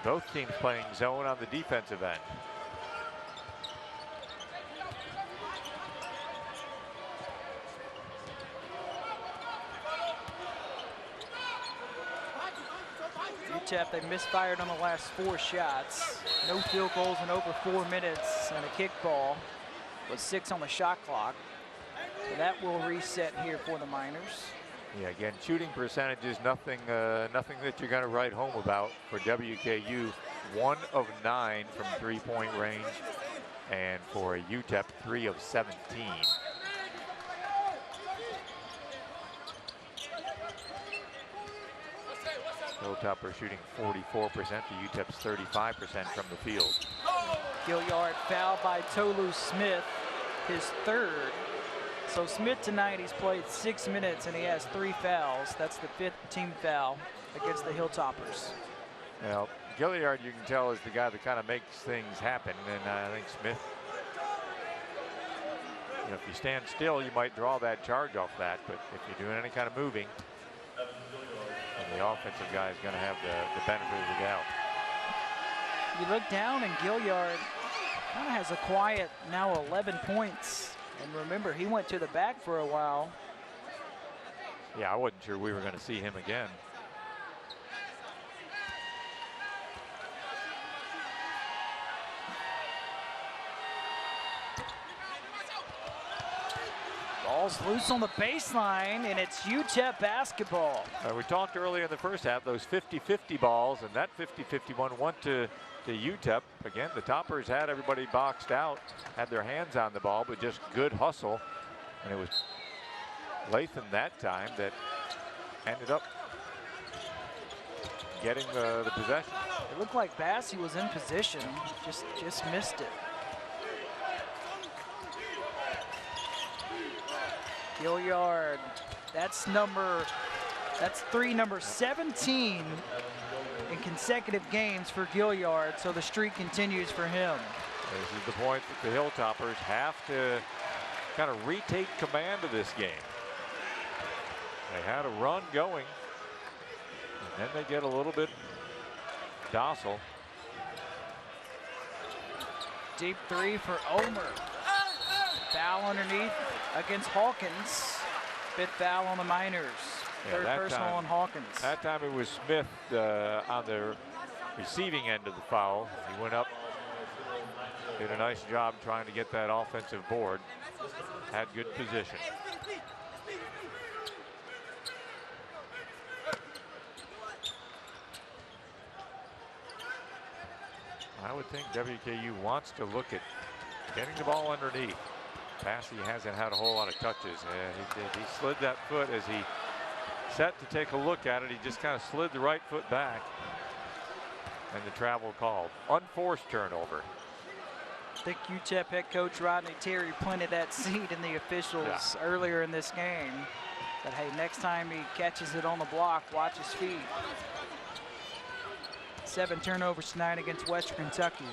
Both teams playing zone on the defensive end. UTEP, they misfired on the last 4 shots. No field goals in over 4 minutes, and a kickball with 6 on the shot clock. So that will reset here for the Miners. Yeah, again, shooting percentages, nothing that you're going to write home about for WKU. 1 of 9 from 3-point range, and for UTEP, 3 of 17. Hilltopper shooting 44% to UTEP's 35% from the field. Gilliard fouled by Tolu Smith, his 3rd. So Smith tonight, he's played 6 minutes and he has 3 fouls. That's the 5th team foul against the Hilltoppers. Well, Gilliard, you can tell, is the guy that kind of makes things happen, and I think Smith, you know, if you stand still, you might draw that charge off that, but if you're doing any kind of moving, and the offensive guy is going to have the benefit of the doubt. You look down and Gilliard kind of has a quiet now 11 points. And remember, he went to the back for a while. Yeah, I wasn't sure we were going to see him again. Ball's loose on the baseline, and it's UTEP basketball. We talked earlier in the first half, those 50-50 balls, and that 50-50 one went to UTEP. Again, the Toppers had everybody boxed out, had their hands on the ball, but just good hustle. And it was Latham that time that ended up getting the possession. It looked like Bassey was in position, just missed it. Gilliard, that's number 17 in consecutive games for Gilliard, so the streak continues for him. This is the point that the Hilltoppers have to kind of retake command of this game. They had a run going, and then they get a little bit docile. Deep 3 for Omer. Foul underneath against Hawkins. 5th foul on the Miners. Yeah, 3rd personal on Hawkins. That time it was Smith on the receiving end of the foul. He went up, did a nice job trying to get that offensive board. Had good position. I would think WKU wants to look at getting the ball underneath. Bassey hasn't had a whole lot of touches. He slid that foot as he set to take a look at it. He just kind of slid the right foot back, and the travel called. Unforced turnover. I think UTEP head coach Rodney Terry planted that seed in the officials earlier in this game. That, hey, next time he catches it on the block, watch his feet. 7 turnovers tonight against Western Kentucky.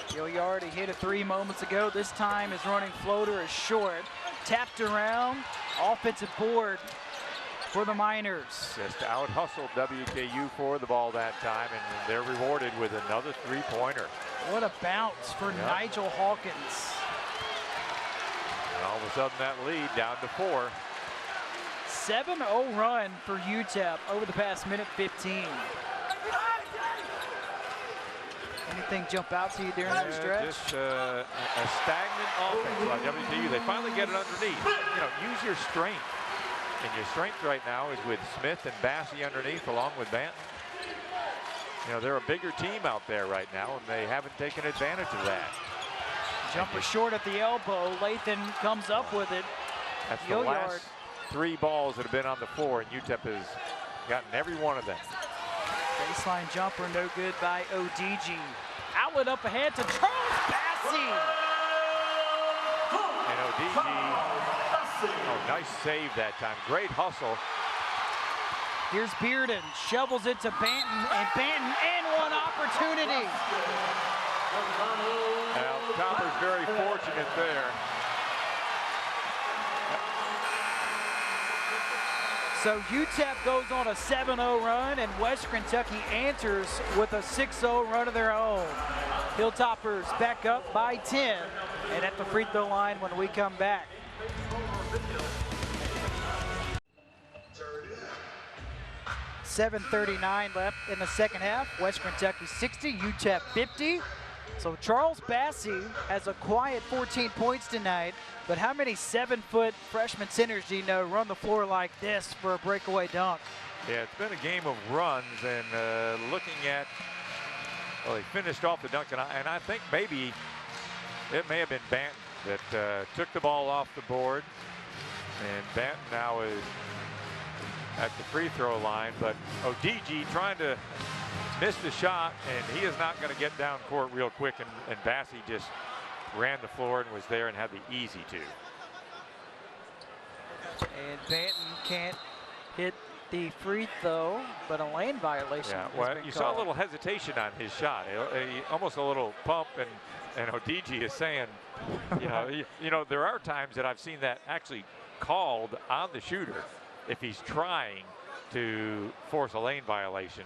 Gilliard, he hit a 3 moments ago. This time his running floater is short. Tapped around, offensive board for the Miners. Just out-hustled WKU for the ball that time, and they're rewarded with another 3-pointer. What a bounce for Nigel Hawkins. And all of a sudden that lead down to 4. 7-0 run for UTEP over the past minute 15. Anything jump out to you during that stretch? Just a stagnant offense by WKU. They finally get it underneath. You know, use your strength. And your strength right now is with Smith and Bassey underneath, along with Banton. You know, they're a bigger team out there right now, and they haven't taken advantage of that. Jumper short at the elbow. Lathan comes up with it. That's the last 3 balls that have been on the floor, and UTEP has gotten every one of them. Baseline jumper, no good by ODG. Outlet up ahead to Charles Bassey. And ODG Oh, nice save that time. Great hustle. Here's Bearden, shovels it to Banton, and Banton and one opportunity. Now, Topper's very fortunate there. So UTEP goes on a 7-0 run, and Western Kentucky answers with a 6-0 run of their own. Hilltoppers back up by 10, and at the free throw line when we come back. .7:39 left in the second half. Western Kentucky 60, UTEP 50. So Charles Bassey has a quiet 14 points tonight, but how many 7-foot freshman centers do you know run the floor like this for a breakaway dunk? Yeah, it's been a game of runs, and looking at, well, they finished off the dunk, and I think maybe it may have been Banton that took the ball off the board, and Banton now is at the free throw line, but ODG trying to miss the shot, and he is not going to get down court real quick, and Bassey just ran the floor and was there and had the easy two. And Banton can't hit the free throw, but a lane violation. Yeah, has well, been you called. saw a little hesitation on his shot, almost a little pump, and ODG is saying, you know, there are times that I've seen that actually called on the shooter if he's trying to force a lane violation.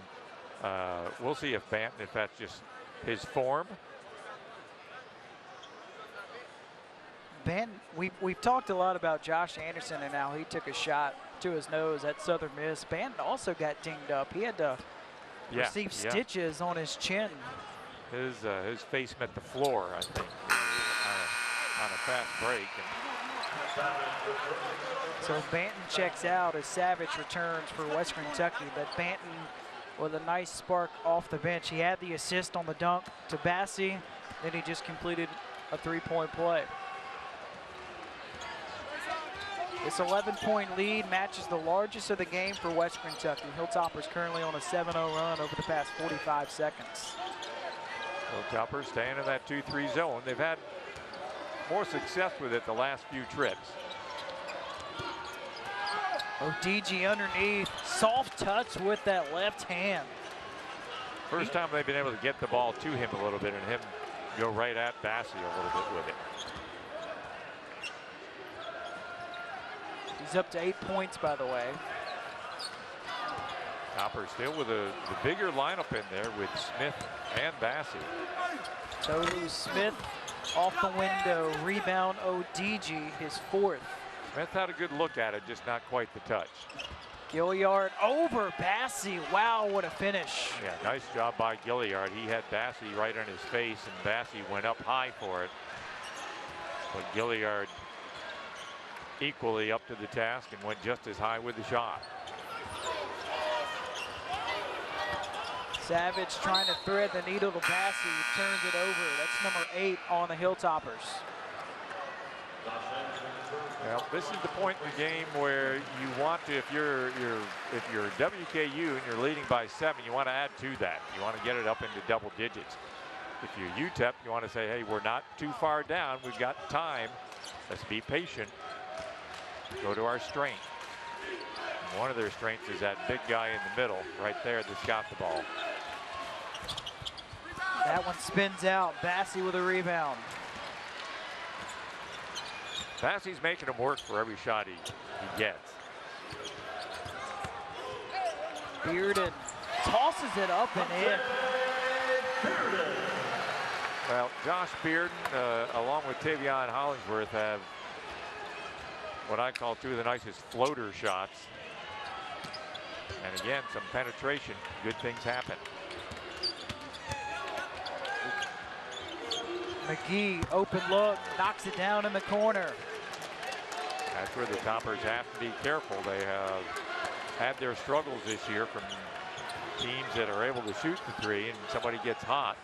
We'll see if Banton, if that's just his form. Banton, we've talked a lot about Josh Anderson and how he took a shot to his nose at Southern Miss. Banton also got dinged up. He had to receive stitches on his chin. His face met the floor, I think, on a fast break. So Banton checks out as Savage returns for Western Kentucky, but Banton with a nice spark off the bench. He had the assist on the dunk to Bassey, then he just completed a three-point play. This 11-point lead matches the largest of the game for Western Kentucky. Hilltoppers currently on a 7-0 run over the past 45 seconds. Hilltoppers staying in that 2-3 zone. They've had more success with it the last few trips. ODG underneath, soft touch with that left hand. First time they've been able to get the ball to him a little bit and him go right at Bassey a little bit with it. He's up to 8 points, by the way. Topper still with the bigger lineup in there with Smith and Bassey. So Smith off the window, rebound ODG, his fourth. Smith had a good look at it, just not quite the touch. Gilliard over Bassey. Wow, what a finish. Yeah, nice job by Gilliard. He had Bassey right on his face, and Bassey went up high for it. But Gilliard equally up to the task and went just as high with the shot. Savage trying to thread the needle to Bassey, turns it over. That's number 8 on the Hilltoppers. Well, this is the point in the game where you want to, if you're WKU and you're leading by 7, you want to add to that. You want to get it up into double digits. If you're UTEP, you want to say, hey, we're not too far down. We've got time. Let's be patient. Go to our strength. And one of their strengths is that big guy in the middle right there that's got the ball. That one spins out. Bassey with a rebound. Bassey's making him work for every shot he gets. Bearden tosses it up and in. Well, Josh Bearden, along with Tavion Hollingsworth, have what I call 2 of the nicest floater shots. And again, some penetration. Good things happen. McGee, open look, knocks it down in the corner. That's where the Toppers have to be careful. They have had their struggles this year from teams that are able to shoot the 3 and somebody gets hot.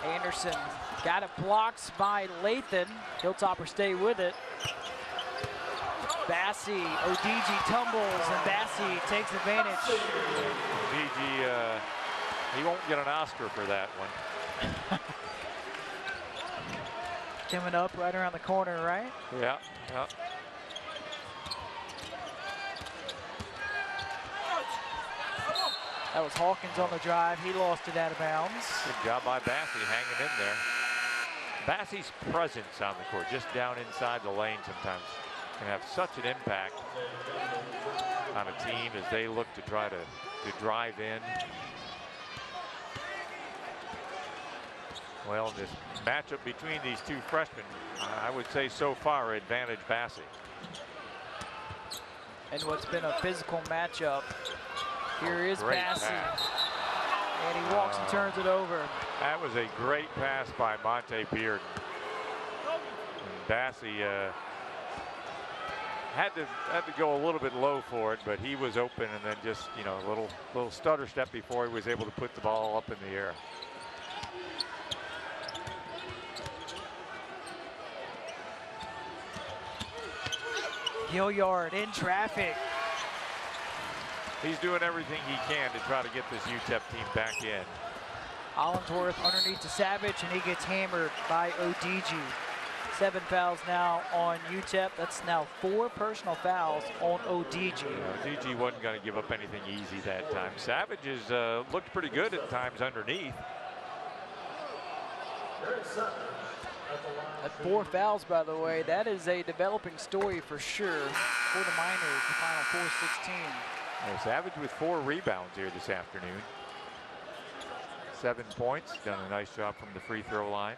Anderson got it blocked by Lathan. Hilltoppers stay with it. Bassey, ODG tumbles, and Bassey takes advantage. ODG, he won't get an Oscar for that one. coming up right around the corner, right? Yeah, yeah. That was Hawkins on the drive. He lost it out of bounds. Good job by Bassey hanging in there. Bassey's presence on the court, just down inside the lane sometimes, can have such an impact on a team as they look to try to drive in. Well, this matchup between these two freshmen, I would say so far, advantage Bassey. And what's been a physical matchup. Here is Bassey. And he walks and turns it over. That was a great pass by Monte Beard. And Bassey had to go a little bit low for it, but he was open, and then just, you know, a little stutter step before he was able to put the ball up in the air. Gilliard in traffic. He's doing everything he can to try to get this UTEP team back in. Hollingsworth underneath to Savage, and he gets hammered by ODG. 7 fouls now on UTEP. That's now 4 personal fouls on ODG. ODG wasn't going to give up anything easy that time. Savage has looked pretty good at times underneath. At 4 fouls, by the way, that is a developing story for sure for the Miners, the final 4-16. Savage with 4 rebounds here this afternoon. 7 points, done a nice job from the free throw line.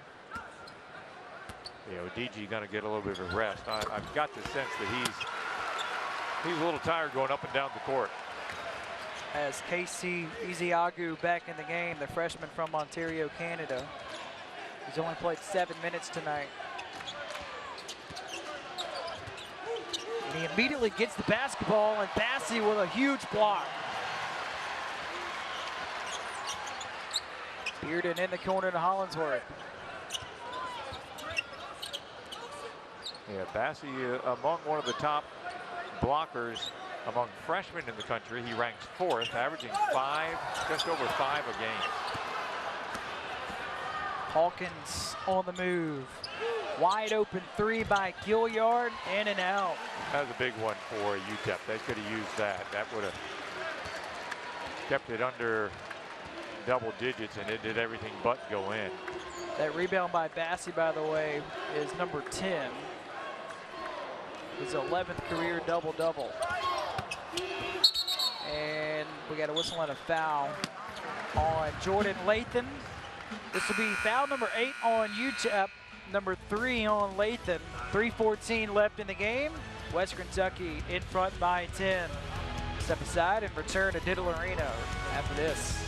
ODG going to get a little bit of a rest. I've got the sense that he's a little tired going up and down the court. As Casey Iziagu back in the game, the freshman from Ontario, Canada. He's only played 7 minutes tonight. And he immediately gets the basketball, and Bassey with a huge block. Bearden in the corner to Hollingsworth. Yeah, Bassey among one of the top blockers among freshmen in the country. He ranks 4th, averaging just over 5 a game. Hawkins on the move. Wide open 3 by Gilliard, in and out. That was a big one for UTEP. They could have used that. That would have kept it under double digits, and it did everything but go in. That rebound by Bassey, by the way, is number 10. His 11th career double-double. And we got a whistle and a foul on Jordan Lathan. This will be foul number 8 on UTEP, number 3 on Lathan. 3:14 left in the game. West Kentucky in front by 10. Step aside and return to Diddle Arena after this.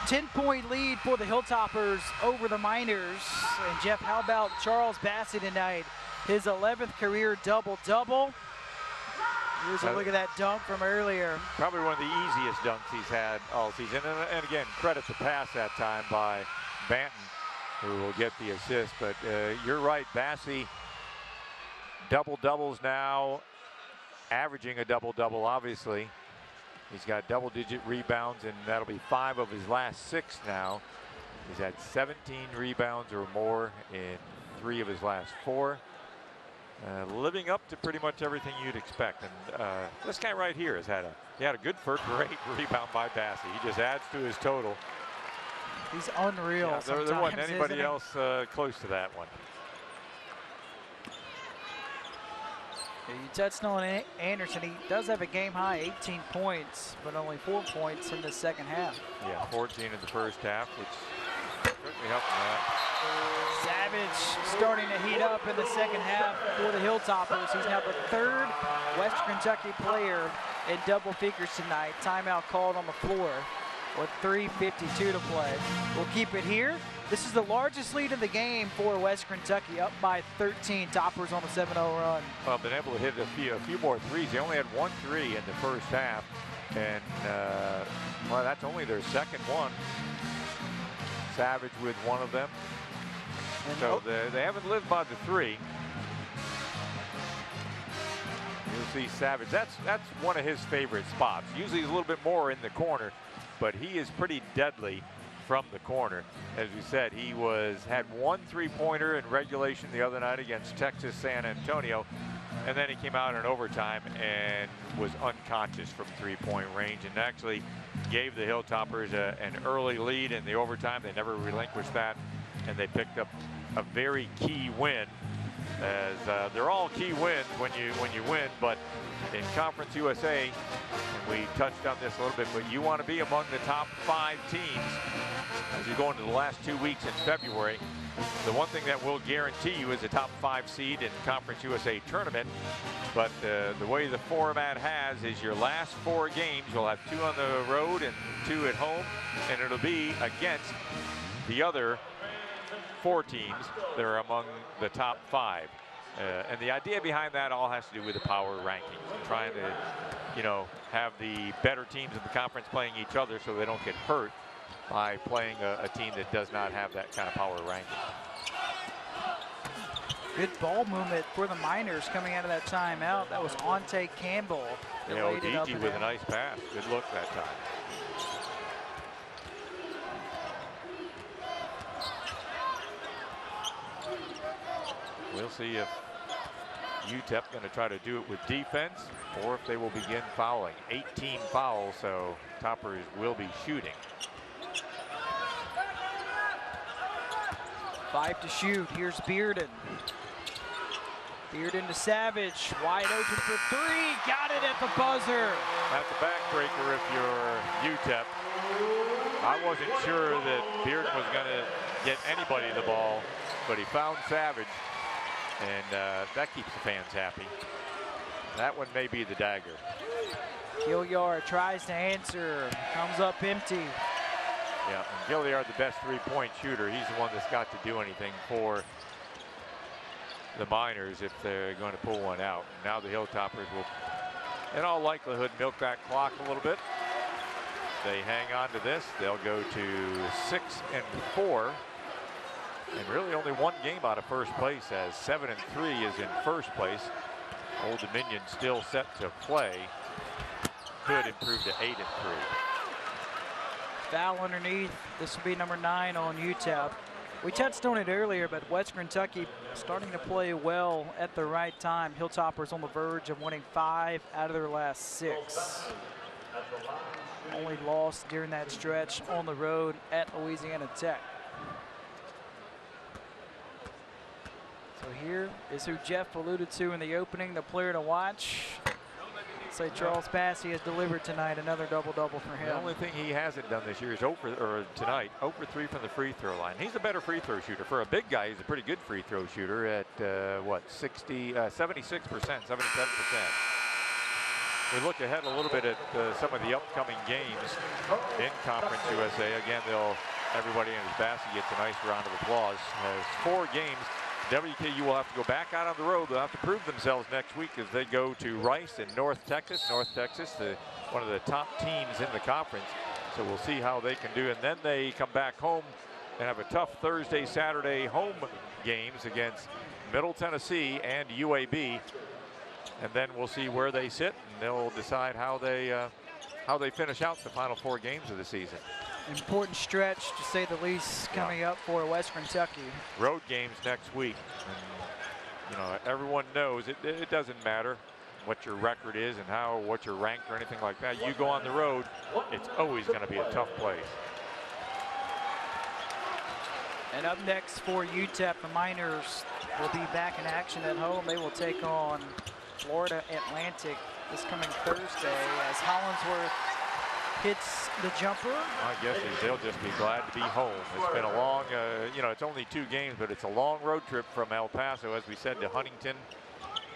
Ten-point lead for the Hilltoppers over the Miners. And Jeff, how about Charles Bassey tonight? His 11th career double-double. Here's a look at that dunk from earlier. Probably one of the easiest dunks he's had all season. And again, credit the pass that time by Banton, who will get the assist. But you're right, Bassey, double-doubles now, averaging a double-double, obviously. He's got double-digit rebounds, and that'll be 5 of his last 6 now. He's had 17 rebounds or more in 3 of his last 4. Living up to pretty much everything you'd expect. And this guy right here has had a good first, great rebound by Bassey. He just adds to his total. He's unreal. Yeah, there wasn't anybody else close to that one. You touched on Anderson. He does have a game high 18 points, but only 4 points in the second half. Yeah, 14 in the first half, which certainly helped him out. Savage starting to heat up in the second half for the Hilltoppers. He's now the 3rd Western Kentucky player in double figures tonight. Timeout called on the floor with 3:52 to play. We'll keep it here. This is the largest lead in the game for West Kentucky, up by 13. Toppers on a 7-0 run. Well, been able to hit a few more threes. They only had 1 3 in the first half, and well, that's only their second one. Savage with one of them. And so they haven't lived by the 3. You'll see Savage. That's one of his favorite spots. Usually he's a little bit more in the corner, but he is pretty deadly from the corner. As we said, he had one three-pointer in regulation the other night against Texas San Antonio, and then he came out in overtime and was unconscious from three-point range, and actually gave the Hilltoppers an early lead in the overtime. They never relinquished that, and they picked up a very key win. As they're all key wins when you win, but in Conference USA, and we touched on this a little bit, but you want to be among the top 5 teams as you go into the last 2 weeks in February. The one thing that will guarantee you is a top 5 seed in Conference USA tournament, but the way the format has is your last 4 games, you'll have 2 on the road and 2 at home, and it'll be against the other 4 teams that are among the top 5. And the idea behind that all has to do with the power rankings, trying to, have the better teams in the conference playing each other so they don't get hurt by playing a team that does not have that kind of power ranking. Good ball movement for the Miners coming out of that timeout. That was Ante Campbell. Odiji with a nice pass. Good look that time. We'll see if UTEP going to try to do it with defense or if they will begin fouling. 18 fouls, so Toppers will be shooting. 5 to shoot. Here's Bearden. Bearden to Savage. Wide open for 3. Got it at the buzzer. That's a backbreaker if you're UTEP. I wasn't sure that Bearden was going to get anybody the ball, but he found Savage. And that keeps the fans happy. That one may be the dagger. Gilliard tries to answer, comes up empty. Yeah, and Gilliard, the best three-point shooter. He's the one that's got to do anything for the Miners if they're going to pull one out. Now the Hilltoppers will, in all likelihood, milk that clock a little bit. They hang on to this. They'll go to 6-4. And really only one game out of first place, as 7-3 is in first place. Old Dominion still set to play. Could improve to 8-3. Foul underneath. This will be number 9 on UTEP. We touched on it earlier, but Western Kentucky starting to play well at the right time. Hilltoppers on the verge of winning 5 out of their last 6. Only lost during that stretch on the road at Louisiana Tech. So here is who Jeff alluded to in the opening, the player to watch. Say Charles Passy has delivered tonight, another double-double for him. The only thing he hasn't done this year is tonight, 0 for 3 from the free throw line. He's a better free throw shooter. For a big guy, he's a pretty good free throw shooter at 76%, 77%. We look ahead a little bit at some of the upcoming games in Conference USA. Again, everybody in his basket gets a nice round of applause. Has 4 games. WKU will have to go back out on the road. They'll have to prove themselves next week as they go to Rice in North Texas. North Texas, one of the top teams in the conference. So we'll see how they can do. And then they come back home and have a tough Thursday, Saturday home games against Middle Tennessee and UAB. And then we'll see where they sit, and they'll decide how they finish out the final 4 games of the season. Important stretch, to say the least, coming up for Western Kentucky. Road games next week. And, everyone knows it doesn't matter what your record is and what you're ranked or anything like that. You go on the road, it's always going to be a tough place. And up next for UTEP, the Miners will be back in action at home. They will take on Florida Atlantic this coming Thursday as Hollinsworth hits the jumper. My guess is they'll just be glad to be home. It's been a long, it's only 2 games, but it's a long road trip from El Paso, as we said, to Huntington,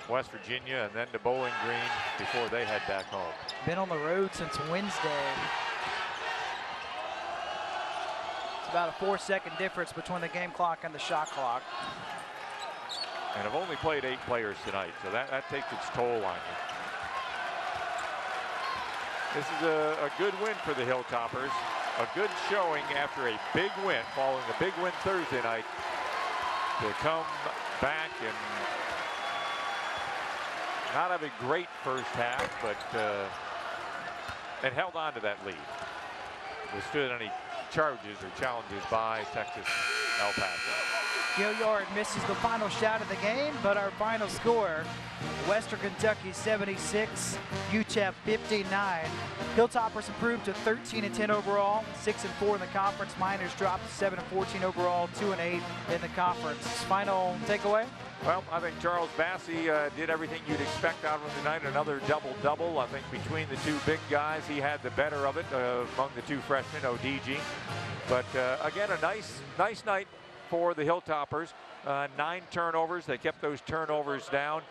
West Virginia, and then to Bowling Green before they head back home. Been on the road since Wednesday. It's about a 4-second difference between the game clock and the shot clock. And have only played 8 players tonight, so that takes its toll on you. This is a good win for the Hilltoppers. A good showing after a big win, following a big win Thursday night, to come back and not having a great first half, but it held on to that lead. Withstood any charges or challenges by Texas El Paso. Gilliard misses the final shot of the game, but our final score, Western Kentucky 76, UTEP 59. Hilltoppers improved to 13-10 overall, 6-4 in the conference. Miners dropped to 7-14 overall, 2-8 in the conference. Final takeaway? Well, I think Charles Bassey did everything you'd expect out of him tonight. Another double-double. I think between the two big guys, he had the better of it among the two freshmen, ODG. But again, a nice night for the Hilltoppers. 9 turnovers. They kept those turnovers down.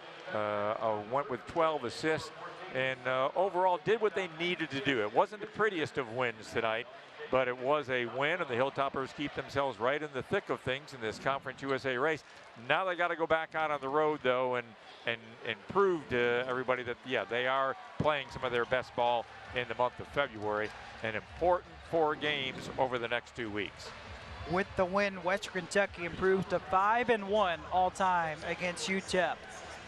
Went with 12 assists. And overall did what they needed to do. It wasn't the prettiest of wins tonight, but it was a win, and the Hilltoppers keep themselves right in the thick of things in this Conference USA race. Now they got to go back out on the road, though, and prove to everybody that, yeah, they are playing some of their best ball in the month of February. An important 4 games over the next 2 weeks. With the win, Western Kentucky improved to 5-1 all-time against UTEP.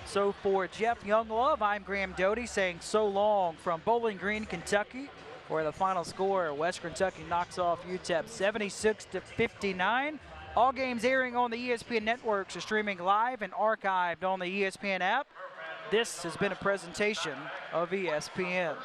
So for Jeff Younglove, I'm Graham Doty saying so long from Bowling Green, Kentucky, where the final score, Western Kentucky knocks off UTEP 76-59. All games airing on the ESPN networks are streaming live and archived on the ESPN app. This has been a presentation of ESPN.